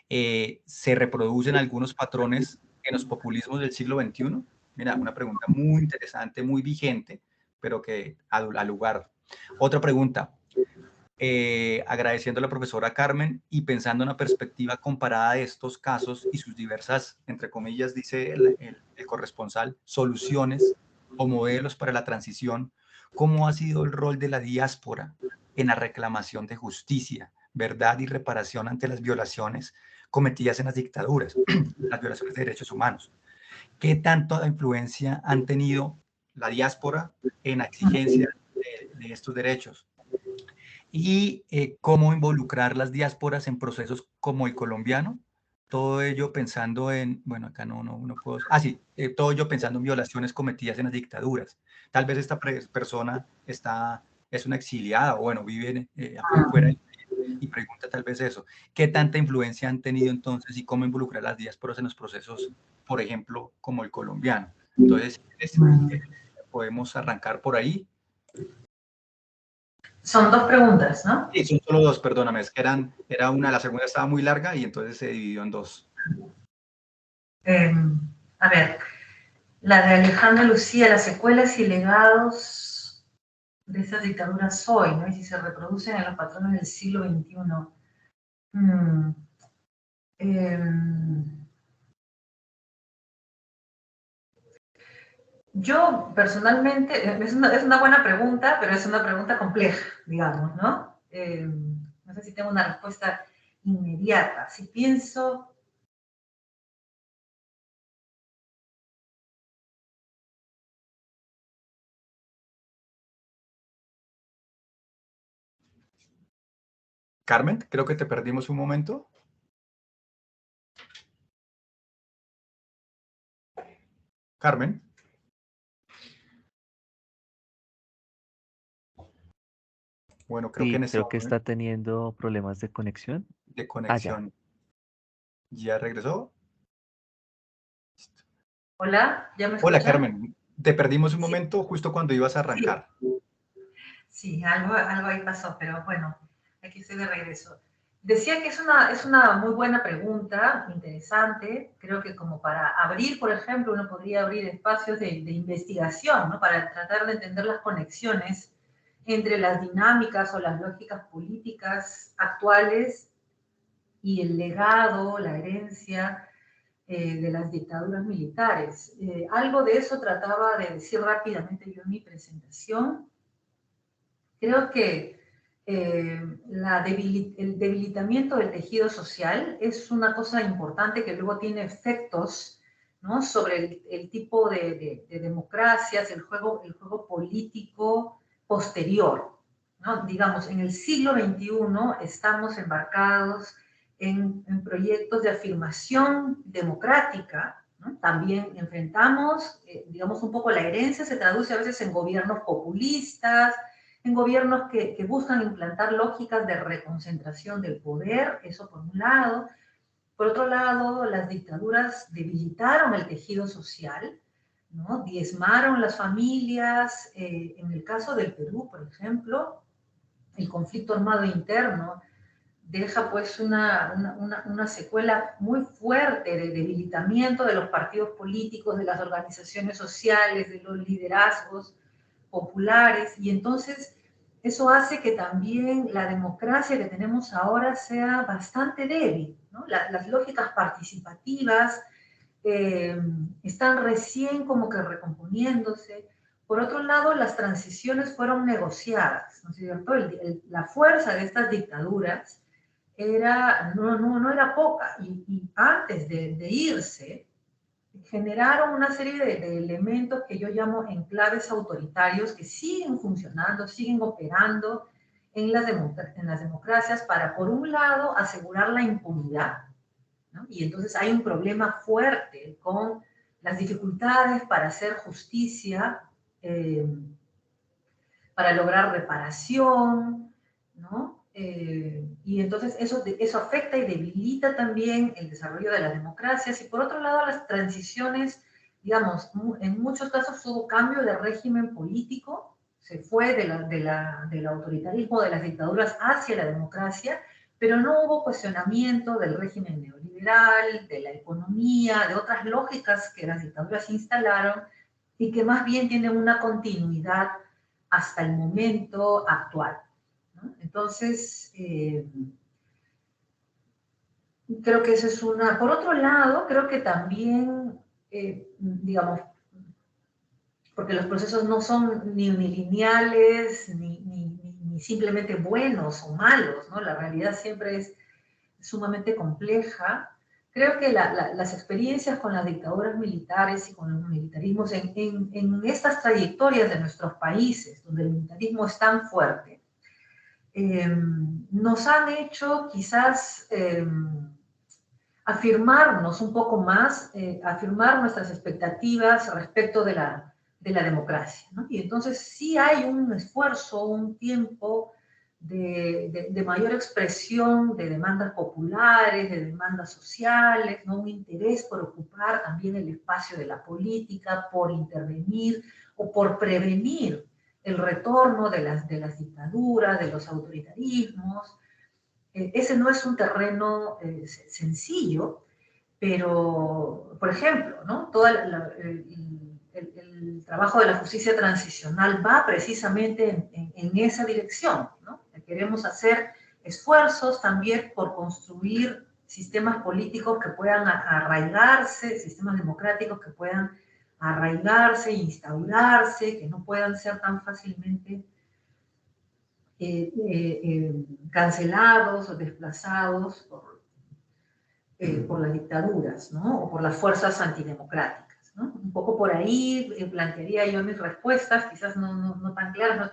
¿Se reproducen algunos patrones en los populismos del siglo XXI? Mira, una pregunta muy interesante, muy vigente, pero que al lugar. Otra pregunta, agradeciendo a la profesora Carmen y pensando en una perspectiva comparada de estos casos y sus diversas, entre comillas, dice el corresponsal, soluciones o modelos para la transición, ¿cómo ha sido el rol de la diáspora en la reclamación de justicia, verdad y reparación ante las violaciones cometidas en las dictaduras, las violaciones de derechos humanos? ¿Qué tanta influencia han tenido la diáspora en la exigencia de estos derechos? Y cómo involucrar las diásporas en procesos como el colombiano, todo ello pensando en, bueno, acá no puedo, todo ello pensando en violaciones cometidas en las dictaduras. Tal vez esta persona es una exiliada, o bueno, vive afuera, y pregunta tal vez eso, ¿qué tanta influencia han tenido entonces y cómo involucrar las diásporas en los procesos, por ejemplo, como el colombiano? Entonces, podemos arrancar por ahí. Son dos preguntas, ¿no? Sí, son solo dos, perdóname, es que era una, la segunda estaba muy larga y entonces se dividió en dos. A ver, la de Alejandra Lucía, las secuelas y legados de estas dictaduras hoy, ¿no? Y si se reproducen en los patrones del siglo XXI. Yo personalmente, es una buena pregunta, pero es una pregunta compleja, digamos, ¿no? No sé si tengo una respuesta inmediata. Si pienso... Carmen, creo que te perdimos un momento. Carmen. Bueno, creo que Sí, en este creo que momento está teniendo problemas de conexión. de Ah, ya. conexión ya regresó. Hola, ¿ya me Hola, escuchan? Carmen. Te perdimos un Sí, momento justo cuando ibas a sí, arrancar. sí, algo ahí pasó, pero bueno, aquí estoy de regreso. Decía que es una muy buena pregunta, interesante. Creo que como para abrir, por ejemplo, uno podría abrir espacios de investigación, ¿no? Para tratar de entender las conexiones entre las dinámicas o las lógicas políticas actuales y el legado, la herencia de las dictaduras militares. Algo de eso trataba de decir rápidamente yo en mi presentación. Creo que el debilitamiento del tejido social es una cosa importante que luego tiene efectos, ¿no? Sobre el tipo de democracias, el juego político posterior, ¿no? Digamos, en el siglo XXI estamos embarcados en proyectos de afirmación democrática, ¿no? También enfrentamos, digamos, un poco la herencia se traduce a veces en gobiernos populistas, en gobiernos que buscan implantar lógicas de reconcentración del poder, eso por un lado. Por otro lado, las dictaduras debilitaron el tejido social, ¿no? Diezmaron las familias. En el caso del Perú, por ejemplo, el conflicto armado interno deja pues una secuela muy fuerte de debilitamiento de los partidos políticos, de las organizaciones sociales, de los liderazgos populares, y entonces eso hace que también la democracia que tenemos ahora sea bastante débil, ¿no? Las lógicas participativas están recién como que recomponiéndose. Por otro lado, las transiciones fueron negociadas, ¿no es cierto? La fuerza de estas dictaduras no era poca, y antes de irse, generaron una serie de elementos que yo llamo enclaves autoritarios que siguen funcionando, siguen operando en las democracias para, por un lado, asegurar la impunidad, ¿no? Y entonces hay un problema fuerte con las dificultades para hacer justicia, eh, para lograr reparación, ¿no? Y entonces eso afecta y debilita también el desarrollo de las democracias. Y por otro lado, las transiciones, digamos, en muchos casos hubo cambio de régimen político, se fue del autoritarismo de las dictaduras hacia la democracia, pero no hubo cuestionamiento del régimen neoliberal, de la economía, de otras lógicas que las dictaduras instalaron y que más bien tienen una continuidad hasta el momento actual, ¿no? Entonces, creo que eso es una... Por otro lado, creo que también, digamos, porque los procesos no son ni lineales, ni simplemente buenos o malos, ¿no? La realidad siempre es sumamente compleja. Creo que las experiencias con las dictaduras militares y con los militarismos en estas trayectorias de nuestros países, donde el militarismo es tan fuerte, nos han hecho quizás afirmarnos un poco más, afirmar nuestras expectativas respecto de la democracia, ¿no? Y entonces sí hay un esfuerzo, un tiempo de mayor expresión de demandas populares, de demandas sociales, ¿no? Un interés por ocupar también el espacio de la política, por intervenir o por prevenir el retorno de las dictaduras, de los autoritarismos. Ese no es un terreno sencillo, pero, por ejemplo, ¿no? Todo el trabajo de la justicia transicional va precisamente en esa dirección, ¿no? Queremos hacer esfuerzos también por construir sistemas políticos que puedan arraigarse, sistemas democráticos que puedan arraigarse, instaurarse, que no puedan ser tan fácilmente cancelados o desplazados por las dictaduras, ¿no? O por las fuerzas antidemocráticas, ¿no? Un poco por ahí plantearía yo mis respuestas, quizás no tan claras,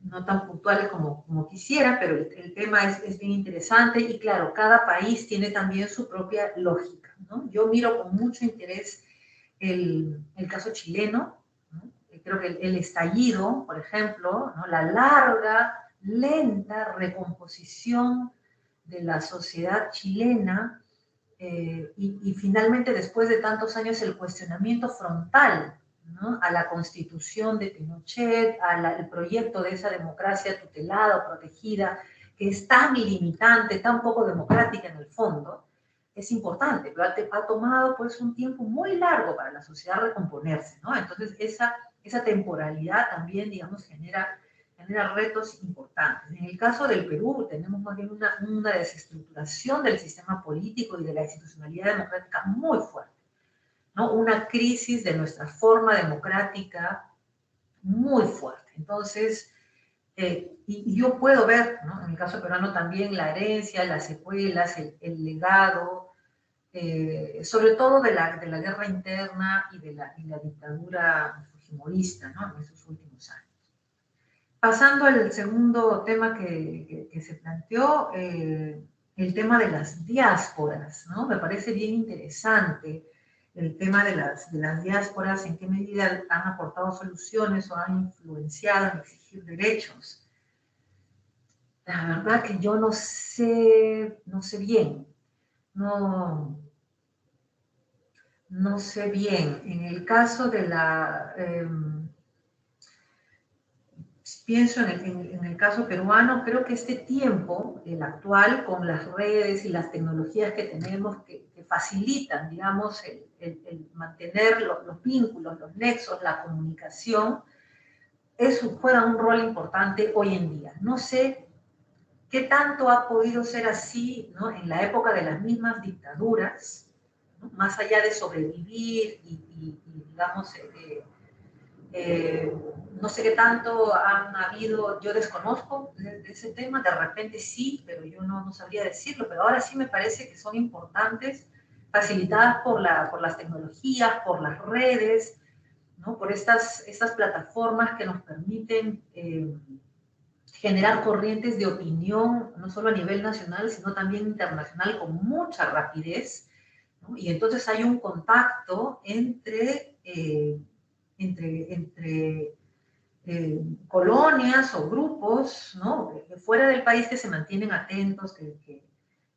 no tan puntuales como quisiera, pero el tema es bien interesante y claro, cada país tiene también su propia lógica, ¿no? Yo miro con mucho interés el caso chileno, ¿no? Creo que el estallido, por ejemplo, ¿no? La larga, lenta recomposición de la sociedad chilena y finalmente después de tantos años el cuestionamiento frontal, ¿no? A la constitución de Pinochet, al proyecto de esa democracia tutelada o protegida, que es tan limitante, tan poco democrática en el fondo, es importante, pero ha tomado pues un tiempo muy largo para la sociedad recomponerse, ¿no? Entonces esa temporalidad también, digamos, genera retos importantes. En el caso del Perú tenemos más bien una desestructuración del sistema político y de la institucionalidad democrática muy fuerte, ¿no? Una crisis de nuestra forma democrática muy fuerte. Entonces, y yo puedo ver, ¿no? En el caso peruano también la herencia, las secuelas, el legado, sobre todo de la guerra interna y de la dictadura fujimorista, ¿no? En esos últimos años. Pasando al segundo tema que se planteó, el tema de las diásporas, ¿no? Me parece bien interesante el tema de las diásporas, en qué medida han aportado soluciones o han influenciado en exigir derechos. La verdad que yo no sé bien, no sé bien. En el caso de la... pienso en el caso peruano, creo que este tiempo, el actual, con las redes y las tecnologías que tenemos que facilitan, digamos, el mantener los vínculos, los nexos, la comunicación, eso juega un rol importante hoy en día. No sé qué tanto ha podido ser así, ¿no? En la época de las mismas dictaduras, ¿no? Más allá de sobrevivir y digamos, no sé qué tanto han habido, yo desconozco de ese tema, de repente sí, pero yo no sabría decirlo, pero ahora sí me parece que son importantes, facilitadas por las tecnologías, por las redes, ¿no? Por estas plataformas que nos permiten generar corrientes de opinión, no solo a nivel nacional, sino también internacional, con mucha rapidez, ¿no? Y entonces hay un contacto entre colonias o grupos, ¿no? Fuera del país que se mantienen atentos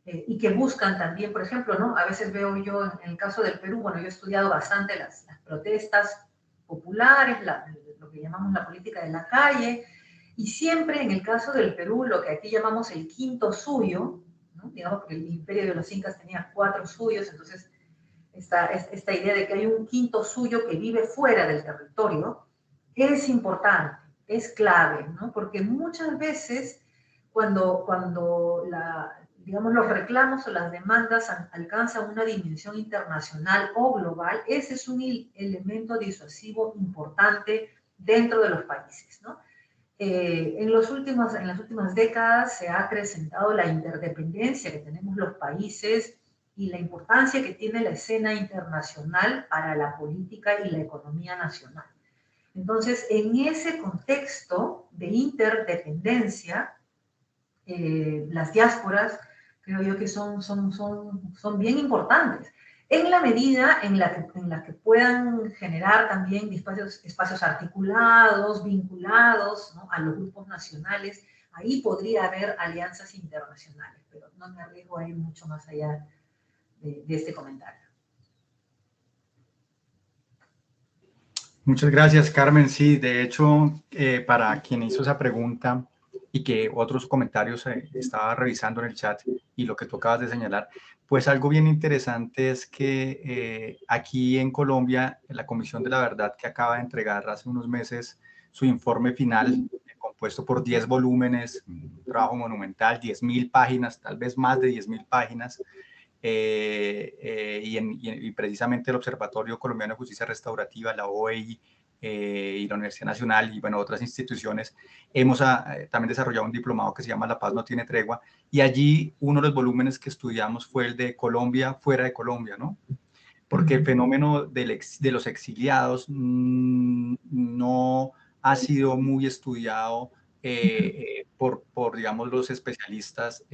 y que buscan también, por ejemplo, ¿no? A veces veo yo en el caso del Perú, bueno, yo he estudiado bastante las protestas populares, lo que llamamos la política de la calle, y siempre en el caso del Perú, lo que aquí llamamos el quinto suyo, ¿no? Digamos que el imperio de los incas tenía 4 suyos, entonces esta idea de que hay un quinto suyo que vive fuera del territorio, es importante, es clave, ¿no? Porque muchas veces cuando digamos, los reclamos o las demandas alcanzan una dimensión internacional o global, ese es un elemento disuasivo importante dentro de los países, ¿no? En las últimas décadas se ha acrecentado la interdependencia que tenemos los países y la importancia que tiene la escena internacional para la política y la economía nacional. Entonces, en ese contexto de interdependencia, las diásporas creo yo que son bien importantes, en la medida en la que puedan generar también espacios articulados, vinculados, ¿no? A los grupos nacionales. Ahí podría haber alianzas internacionales, pero no me arriesgo a ir mucho más allá de este comentario. Muchas gracias, Carmen. Sí, de hecho, para quien hizo esa pregunta y que otros comentarios estaba revisando en el chat y lo que tú acabas de señalar, pues algo bien interesante es que aquí en Colombia, la Comisión de la Verdad, que acaba de entregar hace unos meses su informe final, compuesto por 10 volúmenes, un trabajo monumental, 10.000 páginas, tal vez más de 10.000 páginas, y precisamente el Observatorio Colombiano de Justicia Restaurativa, la OEI, y la Universidad Nacional y bueno, otras instituciones, hemos también desarrollado un diplomado que se llama La Paz no tiene tregua, y allí uno de los volúmenes que estudiamos fue el de Colombia fuera de Colombia, ¿no? Porque el fenómeno de los exiliados no ha sido muy estudiado digamos, los especialistas,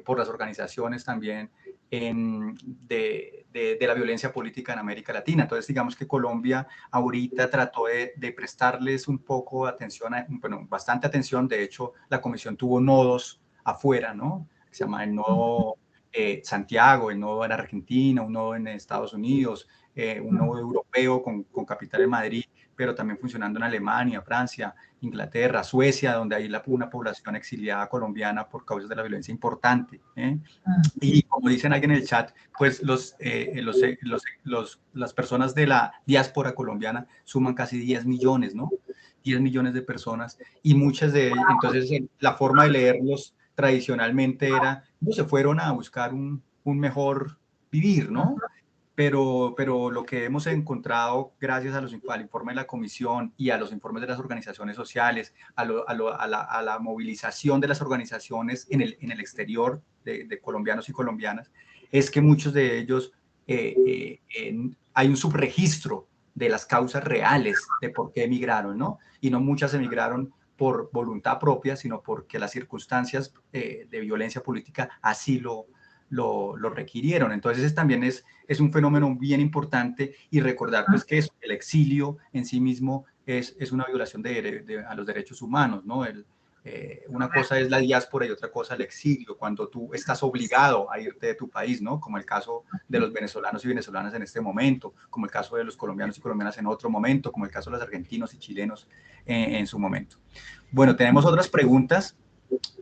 por las organizaciones también de la violencia política en América Latina. Entonces, digamos que Colombia ahorita trató de prestarles un poco de atención, bueno, bastante atención. De hecho, la comisión tuvo nodos afuera, ¿no? Se llama el nodo Santiago, el nodo en Argentina, un nodo en Estados Unidos, un nodo europeo con capital en Madrid, pero también funcionando en Alemania, Francia, Inglaterra, Suecia, donde hay una población exiliada colombiana por causas de la violencia importante. Y como dicen aquí en el chat, pues las personas de la diáspora colombiana suman casi 10 millones, ¿no? 10 millones de personas, y muchas de ellas, entonces la forma de leerlos tradicionalmente era, no, se fueron a buscar un mejor vivir, ¿no? Pero lo que hemos encontrado gracias al informe de la comisión y a los informes de las organizaciones sociales, a la movilización de las organizaciones en el exterior de colombianos y colombianas, es que muchos de ellos, hay un subregistro de las causas reales de por qué emigraron, ¿no? Y no muchas emigraron por voluntad propia, sino porque las circunstancias de violencia política así lo requirieron. Entonces también es un fenómeno bien importante, y recordar pues que el exilio en sí mismo es una violación a los derechos humanos, ¿no? Una cosa es la diáspora y otra cosa el exilio, cuando tú estás obligado a irte de tu país, ¿no? Como el caso de los venezolanos y venezolanas en este momento, como el caso de los colombianos y colombianas en otro momento, como el caso de los argentinos y chilenos en su momento. Bueno, tenemos otras preguntas.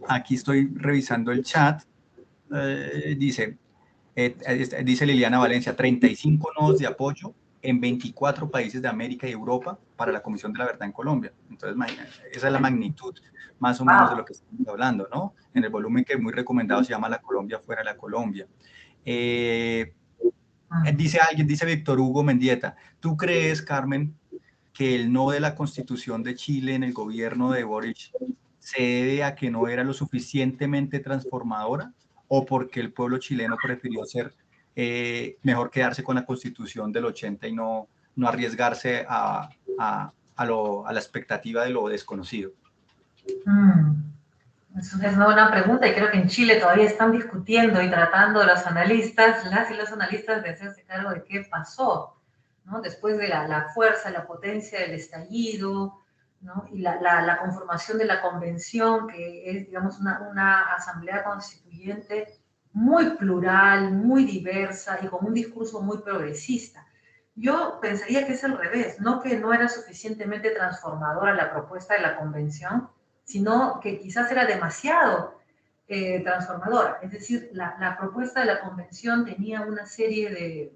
Aquí estoy revisando el chat. Dice Liliana Valencia, 35 nodos de apoyo en 24 países de América y Europa para la Comisión de la Verdad en Colombia. Entonces, esa es la magnitud más o menos de lo que estamos hablando, ¿no? En el volumen que es muy recomendado se llama La Colombia fuera de la Colombia. Dice Víctor Hugo Mendieta, ¿tú crees, Carmen, que el no de la Constitución de Chile en el gobierno de Boric se debe a que no era lo suficientemente transformadora, o porque el pueblo chileno prefirió ser mejor quedarse con la Constitución del 80 y no arriesgarse a la expectativa de lo desconocido? Es una buena pregunta, y creo que en Chile todavía están discutiendo y tratando las y los analistas de hacerse cargo de qué pasó, ¿no? Después de la fuerza, la potencia del estallido, ¿no? Y la conformación de la convención, que es, digamos, una asamblea constituyente muy plural, muy diversa y con un discurso muy progresista. Yo pensaría que es al revés, no que no era suficientemente transformadora la propuesta de la convención, sino que quizás era demasiado transformadora. Es decir, la propuesta de la convención tenía una serie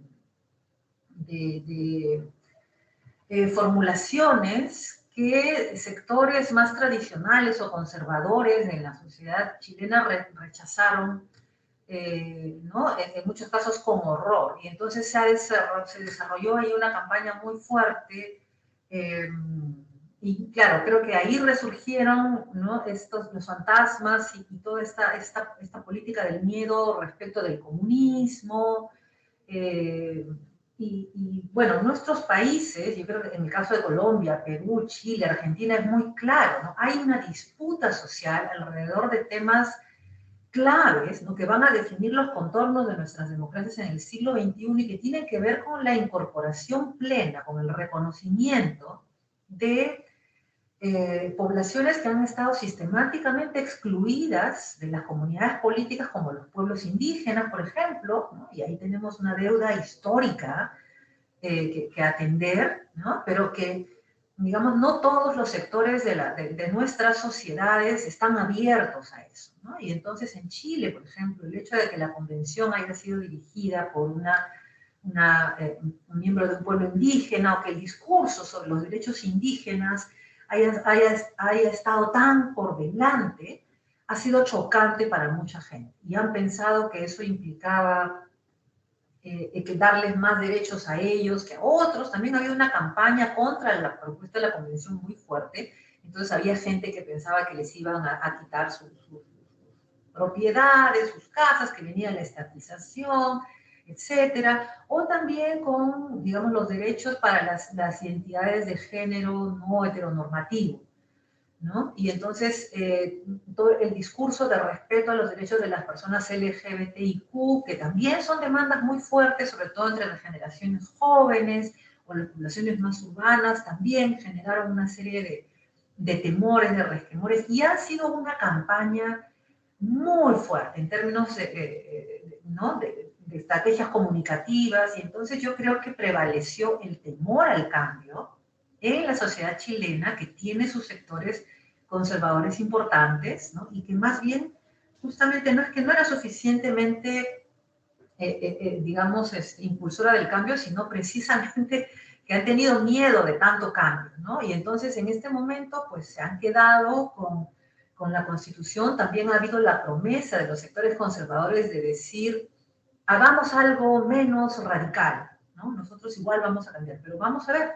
de formulaciones que sectores más tradicionales o conservadores en la sociedad chilena rechazaron, ¿no? En muchos casos con horror. Y entonces se desarrolló ahí una campaña muy fuerte. Y claro, creo que ahí resurgieron, ¿no? Los fantasmas y toda esta política del miedo respecto del comunismo. Y bueno, nuestros países, yo creo que en el caso de Colombia, Perú, Chile, Argentina, es muy claro, ¿no? Hay una disputa social alrededor de temas claves, ¿no? Que van a definir los contornos de nuestras democracias en el siglo XXI y que tienen que ver con la incorporación plena, con el reconocimiento de poblaciones que han estado sistemáticamente excluidas de las comunidades políticas, como los pueblos indígenas, por ejemplo, ¿no? Y ahí tenemos una deuda histórica que atender, ¿no? Pero que, digamos, no todos los sectores de nuestras sociedades están abiertos a eso, ¿no? Y entonces en Chile, por ejemplo, el hecho de que la convención haya sido dirigida por un miembro de un pueblo indígena, o que el discurso sobre los derechos indígenas haya estado tan por delante, ha sido chocante para mucha gente. Y han pensado que eso implicaba que darles más derechos a ellos que a otros. También ha habido una campaña contra la propuesta de la convención muy fuerte. Entonces había gente que pensaba que les iban a quitar sus propiedades, sus casas, que venía la estatización, etcétera. O también con, digamos, los derechos para las identidades de género no heteronormativo, ¿no? Y entonces todo el discurso de respeto a los derechos de las personas LGBTIQ, que también son demandas muy fuertes, sobre todo entre las generaciones jóvenes o las poblaciones más urbanas, también generaron una serie de temores, de resquemores, y ha sido una campaña muy fuerte en términos ¿no? de estrategias comunicativas, y entonces yo creo que prevaleció el temor al cambio en la sociedad chilena, que tiene sus sectores conservadores importantes, ¿no? Y que más bien, justamente, no es que no era suficientemente, digamos, impulsora del cambio, sino precisamente que han tenido miedo de tanto cambio, ¿no? Y entonces, en este momento, pues se han quedado con la Constitución. También ha habido la promesa de los sectores conservadores de decir, hagamos algo menos radical, ¿no? Nosotros igual vamos a cambiar, pero vamos a ver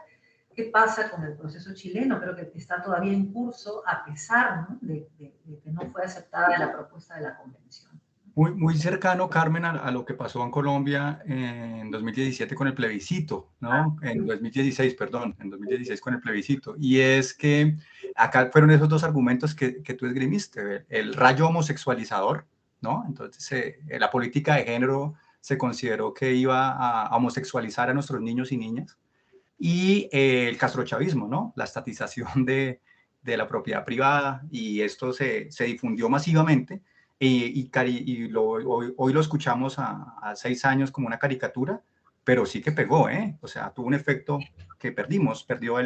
qué pasa con el proceso chileno. Creo que está todavía en curso, a pesar, ¿no? de que no fue aceptada la propuesta de la convención. Muy cercano, Carmen, a lo que pasó en Colombia en 2017 con el plebiscito, ¿no? En 2016, perdón, en 2016 con el plebiscito. Y es que acá fueron esos dos argumentos que tú esgrimiste, el rayo homosexualizador, ¿no? Entonces, la política de género se consideró que iba a homosexualizar a nuestros niños y niñas, y el castrochavismo, ¿no? La estatización de la propiedad privada, y esto se difundió masivamente, y hoy lo escuchamos a 6 años como una caricatura, pero sí que pegó, ¿eh? O sea, tuvo un efecto que perdió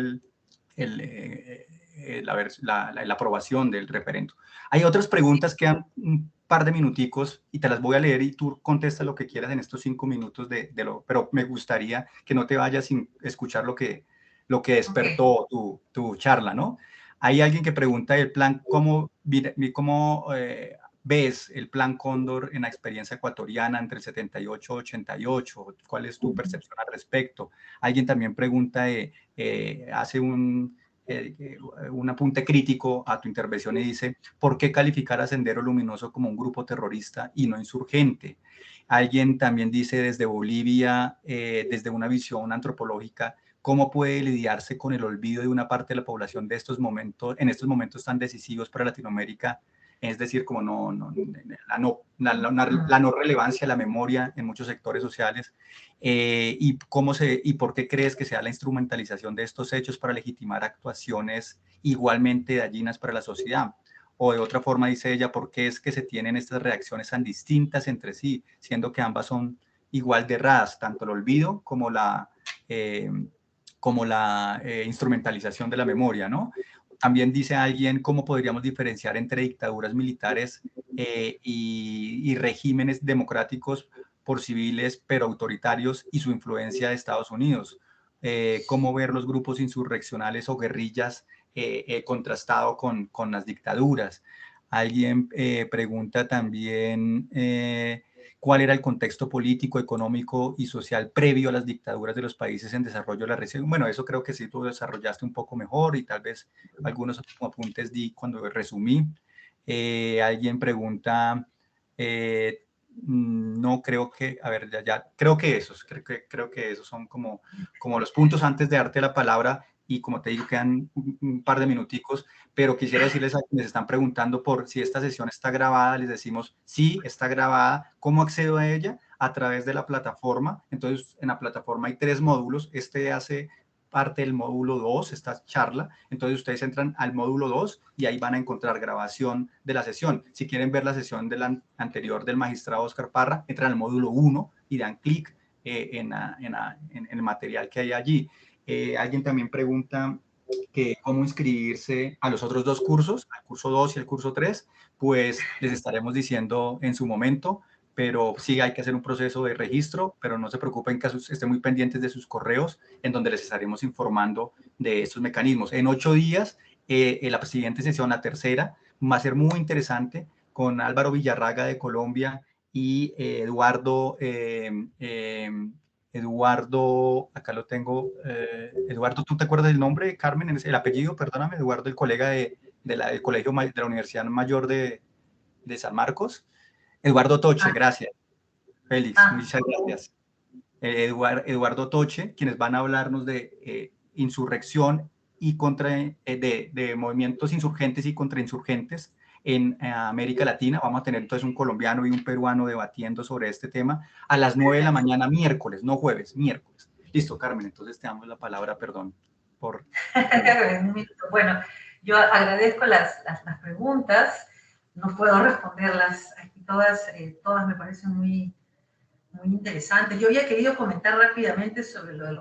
la aprobación del referendo. Hay otras preguntas que han un par de minuticos y te las voy a leer y tú contestas lo que quieras en estos 5 minutos pero me gustaría que no te vayas sin escuchar lo que despertó tu charla, ¿no? Hay alguien que pregunta el plan, ¿cómo ves el plan Cóndor en la experiencia ecuatoriana entre el 78 y 88? ¿Cuál es tu percepción al respecto? Alguien también pregunta, hace un apunte crítico a tu intervención y dice, ¿por qué calificar a Sendero Luminoso como un grupo terrorista y no insurgente? Alguien también dice desde Bolivia, desde una visión antropológica, ¿cómo puede lidiarse con el olvido de una parte de la población en estos momentos tan decisivos para Latinoamérica? Es decir, como la no relevancia de la memoria en muchos sectores sociales, y por qué crees que sea la instrumentalización de estos hechos para legitimar actuaciones igualmente dañinas para la sociedad. O de otra forma, dice ella, ¿por qué es que se tienen estas reacciones tan distintas entre sí, siendo que ambas son igual de erradas, tanto el olvido como la instrumentalización de la memoria, ¿no? También dice alguien, ¿cómo podríamos diferenciar entre dictaduras militares y regímenes democráticos por civiles pero autoritarios y su influencia de Estados Unidos? ¿Cómo ver los grupos insurreccionales o guerrillas contrastado con las dictaduras? Alguien pregunta también cuál era el contexto político, económico y social previo a las dictaduras de los países en desarrollo de la región. Bueno, eso creo que sí tú desarrollaste un poco mejor, y tal vez algunos apuntes di cuando resumí. Alguien pregunta, no creo que, a ver, creo que esos son como los puntos antes de darte la palabra, y como te digo, quedan un par de minuticos, pero quisiera decirles a quienes están preguntando por si esta sesión está grabada, les decimos, sí, está grabada. ¿Cómo accedo a ella? A través de la plataforma. Entonces, en la plataforma hay 3 módulos. Este hace parte del módulo 2, esta charla. Entonces, ustedes entran al módulo 2 y ahí van a encontrar grabación de la sesión. Si quieren ver la sesión anterior del magistrado Oscar Parra, entran al módulo 1 y dan clic en el material que hay allí. Alguien también pregunta que cómo inscribirse a los otros dos cursos, al curso 2 y el curso 3, pues les estaremos diciendo en su momento, pero sí hay que hacer un proceso de registro, pero no se preocupen que estén muy pendientes de sus correos, en donde les estaremos informando de estos mecanismos. En 8 días, la siguiente sesión, la tercera, va a ser muy interesante, con Álvaro Villarraga de Colombia y Eduardo, acá lo tengo, Eduardo, ¿tú te acuerdas del nombre, Carmen? El apellido, perdóname, Eduardo, el colega del colegio de la Universidad Mayor de San Marcos. Eduardo Toche, gracias. Félix, muchas gracias. Eduardo Toche, quienes van a hablarnos de insurrección y de movimientos insurgentes y contrainsurgentes en América Latina. Vamos a tener entonces un colombiano y un peruano debatiendo sobre este tema a las 9 de la mañana, miércoles, no jueves, miércoles. Listo, Carmen, entonces te damos la palabra, perdón. Bueno, yo agradezco las preguntas, no puedo responderlas aquí todas me parecen muy interesantes. Yo había querido comentar rápidamente sobre lo del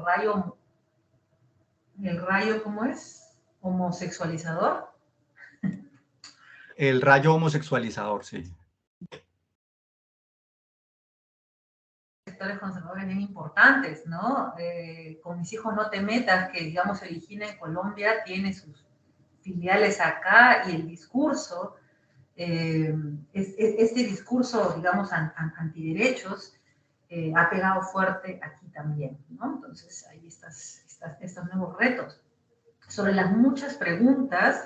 rayo, ¿cómo es? Homosexualizador. El rayo homosexualizador, sí. Sectores conservadores bien importantes, ¿no? Con Mis hijos no te metas, que digamos se origina en Colombia, tiene sus filiales acá, y el discurso, este discurso, digamos, antiderechos, ha pegado fuerte aquí también, ¿no? Entonces, hay estos nuevos retos. Sobre las muchas preguntas,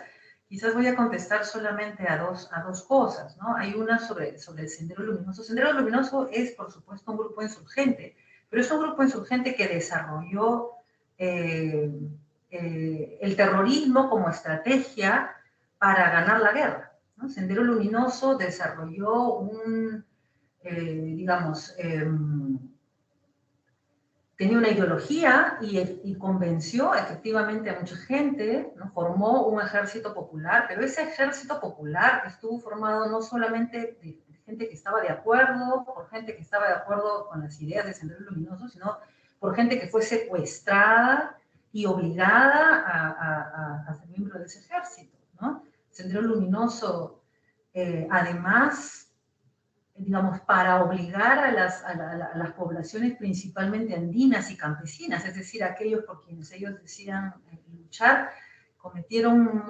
quizás voy a contestar solamente a dos cosas, ¿no? Hay una sobre el Sendero Luminoso. Sendero Luminoso es, por supuesto, un grupo insurgente, pero es un grupo insurgente que desarrolló el terrorismo como estrategia para ganar la guerra, ¿no? Sendero Luminoso desarrolló tenía una ideología y convenció efectivamente a mucha gente, ¿no? Formó un ejército popular, pero ese ejército popular estuvo formado no solamente de gente que estaba de acuerdo, por gente que estaba de acuerdo con las ideas de Sendero Luminoso, sino por gente que fue secuestrada y obligada a ser miembro de ese ejército, ¿no? Sendero Luminoso, además, digamos, para obligar a las poblaciones principalmente andinas y campesinas, es decir, aquellos por quienes ellos decían luchar, cometieron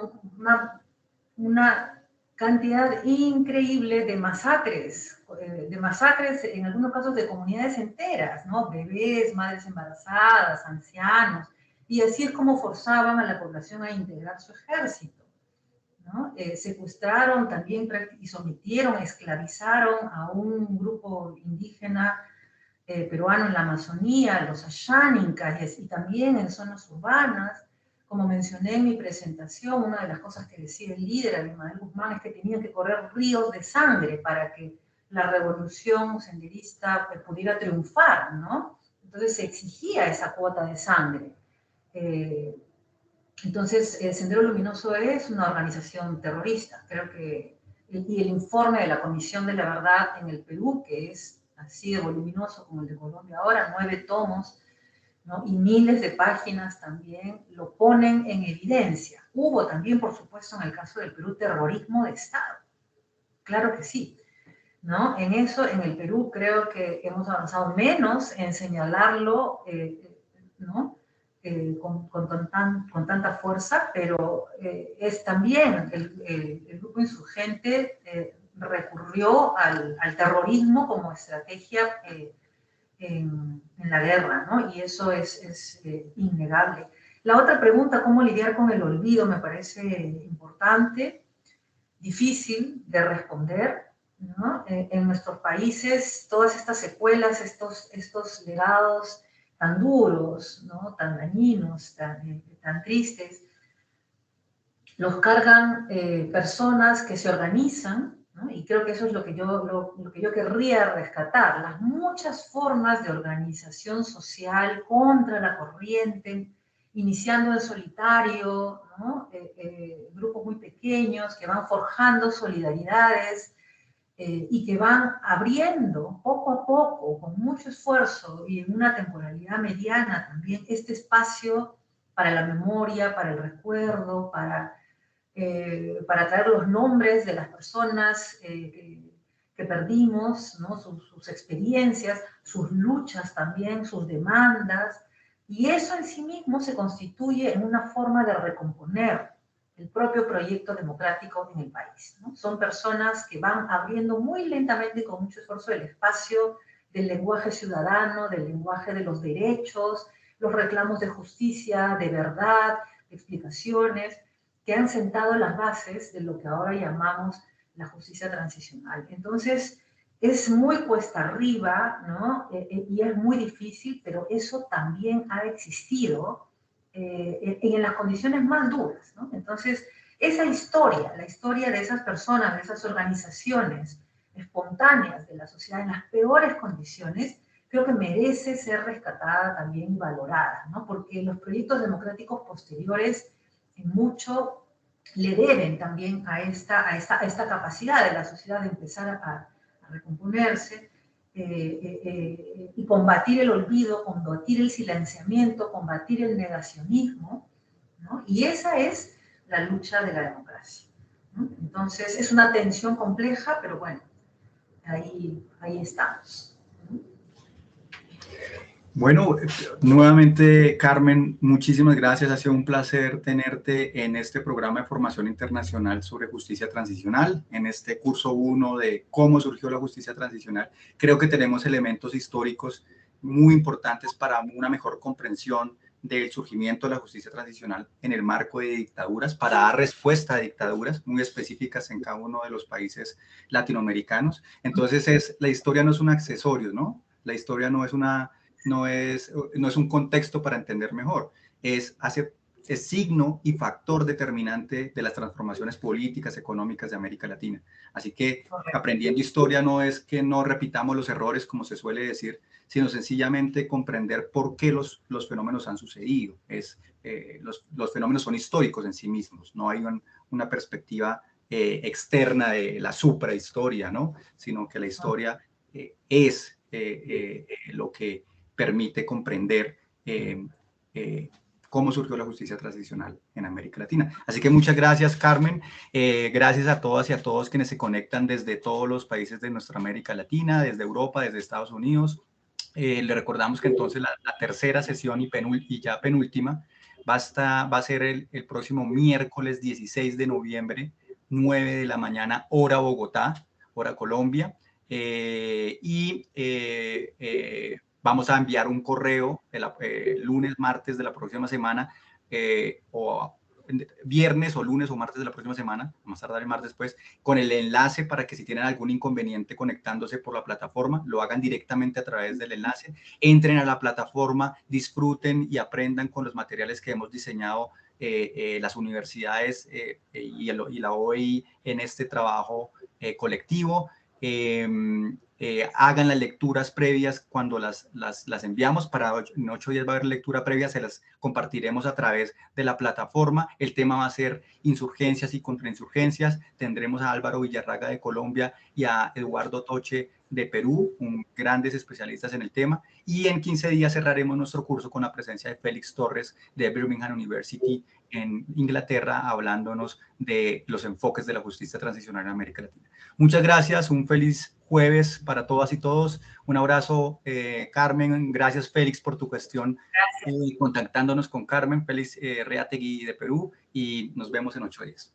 una cantidad increíble de masacres en algunos casos de comunidades enteras, ¿no? Bebés, madres embarazadas, ancianos, y así es como forzaban a la población a integrar su ejército, ¿no? Secuestraron también y sometieron, esclavizaron a un grupo indígena peruano en la Amazonía, los Asháninkas, y también en zonas urbanas. Como mencioné en mi presentación, una de las cosas que decía el líder, Abimael Guzmán, es que tenían que correr ríos de sangre para que la revolución senderista pudiera triunfar, ¿no? Entonces se exigía esa cuota de sangre. Entonces, el Sendero Luminoso es una organización terrorista. Creo que, y el informe de la Comisión de la Verdad en el Perú, que es así de voluminoso como el de Colombia ahora, 9 tomos, ¿no? Y miles de páginas también, lo ponen en evidencia. Hubo también, por supuesto, en el caso del Perú, terrorismo de Estado. Claro que sí, ¿no? En eso, en el Perú, creo que hemos avanzado menos en señalarlo, ¿no? Con tanta fuerza, pero es también el grupo insurgente recurrió al terrorismo como estrategia en la guerra, ¿no? Y eso es innegable. La otra pregunta, ¿cómo lidiar con el olvido? Me parece importante, difícil de responder, ¿no? En nuestros países, todas estas secuelas, estos legados tan duros, ¿no? Tan dañinos, tan tristes, los cargan personas que se organizan, ¿no? Y creo que eso es lo que yo querría rescatar, las muchas formas de organización social contra la corriente, iniciando en solitario, ¿no? Grupos muy pequeños que van forjando solidaridades y que van abriendo poco a poco, con mucho esfuerzo y en una temporalidad mediana también, este espacio para la memoria, para el recuerdo, para traer los nombres de las personas que perdimos, ¿no? Sus experiencias, sus luchas también, sus demandas, y eso en sí mismo se constituye en una forma de recomponer el propio proyecto democrático en el país, ¿no? Son personas que van abriendo muy lentamente y con mucho esfuerzo el espacio del lenguaje ciudadano, del lenguaje de los derechos, los reclamos de justicia, de verdad, de explicaciones, que han sentado las bases de lo que ahora llamamos la justicia transicional. Entonces, es muy cuesta arriba, ¿no? Y es muy difícil, pero eso también ha existido en las condiciones más duras, ¿no? Entonces, esa historia, la historia de esas personas, de esas organizaciones espontáneas de la sociedad en las peores condiciones, creo que merece ser rescatada también y valorada, ¿no? Porque los proyectos democráticos posteriores en mucho le deben también a esta capacidad de la sociedad de empezar a recomponerse y combatir el olvido, combatir el silenciamiento, combatir el negacionismo, ¿no? Y esa es la lucha de la democracia, ¿no? Entonces, es una tensión compleja, pero bueno, ahí estamos. Bueno, nuevamente, Carmen, muchísimas gracias. Ha sido un placer tenerte en este programa de formación internacional sobre justicia transicional, en este curso 1 de cómo surgió la justicia transicional. Creo que tenemos elementos históricos muy importantes para una mejor comprensión del surgimiento de la justicia transicional en el marco de dictaduras, para dar respuesta a dictaduras muy específicas en cada uno de los países latinoamericanos. Entonces, la historia no es un accesorio, ¿no? La historia no es un contexto para entender mejor, es signo y factor determinante de las transformaciones políticas, económicas de América Latina. Así que aprendiendo historia no es que no repitamos los errores, como se suele decir, sino sencillamente comprender por qué los fenómenos han sucedido. Los fenómenos son históricos en sí mismos, no hay una perspectiva externa de la suprahistoria, ¿no? Sino que la historia es lo que permite comprender cómo surgió la justicia transicional en América Latina. Así que muchas gracias, Carmen. Gracias a todas y a todos quienes se conectan desde todos los países de nuestra América Latina, desde Europa, desde Estados Unidos. Le recordamos que entonces la tercera sesión y ya penúltima va a ser el próximo miércoles 16 de noviembre, 9 de la mañana, hora Bogotá, hora Colombia. Vamos a enviar un correo lunes, martes de la próxima semana, o viernes o lunes o martes de la próxima semana, más tardar el martes después, con el enlace para que si tienen algún inconveniente conectándose por la plataforma, lo hagan directamente a través del enlace, entren a la plataforma, disfruten y aprendan con los materiales que hemos diseñado las universidades y la OEI en este trabajo colectivo. Hagan las lecturas previas cuando las enviamos. En 8 días va a haber lectura previa, se las compartiremos a través de la plataforma. El tema va a ser insurgencias y contrainsurgencias. Tendremos a Álvaro Villarraga de Colombia y a Eduardo Toche de Perú, grandes especialistas en el tema. Y en 15 días cerraremos nuestro curso con la presencia de Félix Torres de Birmingham University en Inglaterra, hablándonos de los enfoques de la justicia transicional en América Latina. Muchas gracias, un feliz jueves para todas y todos. Un abrazo, Carmen. Gracias, Félix, por tu cuestión. Contactándonos con Carmen, Félix Reategui de Perú, y nos vemos en 8 días.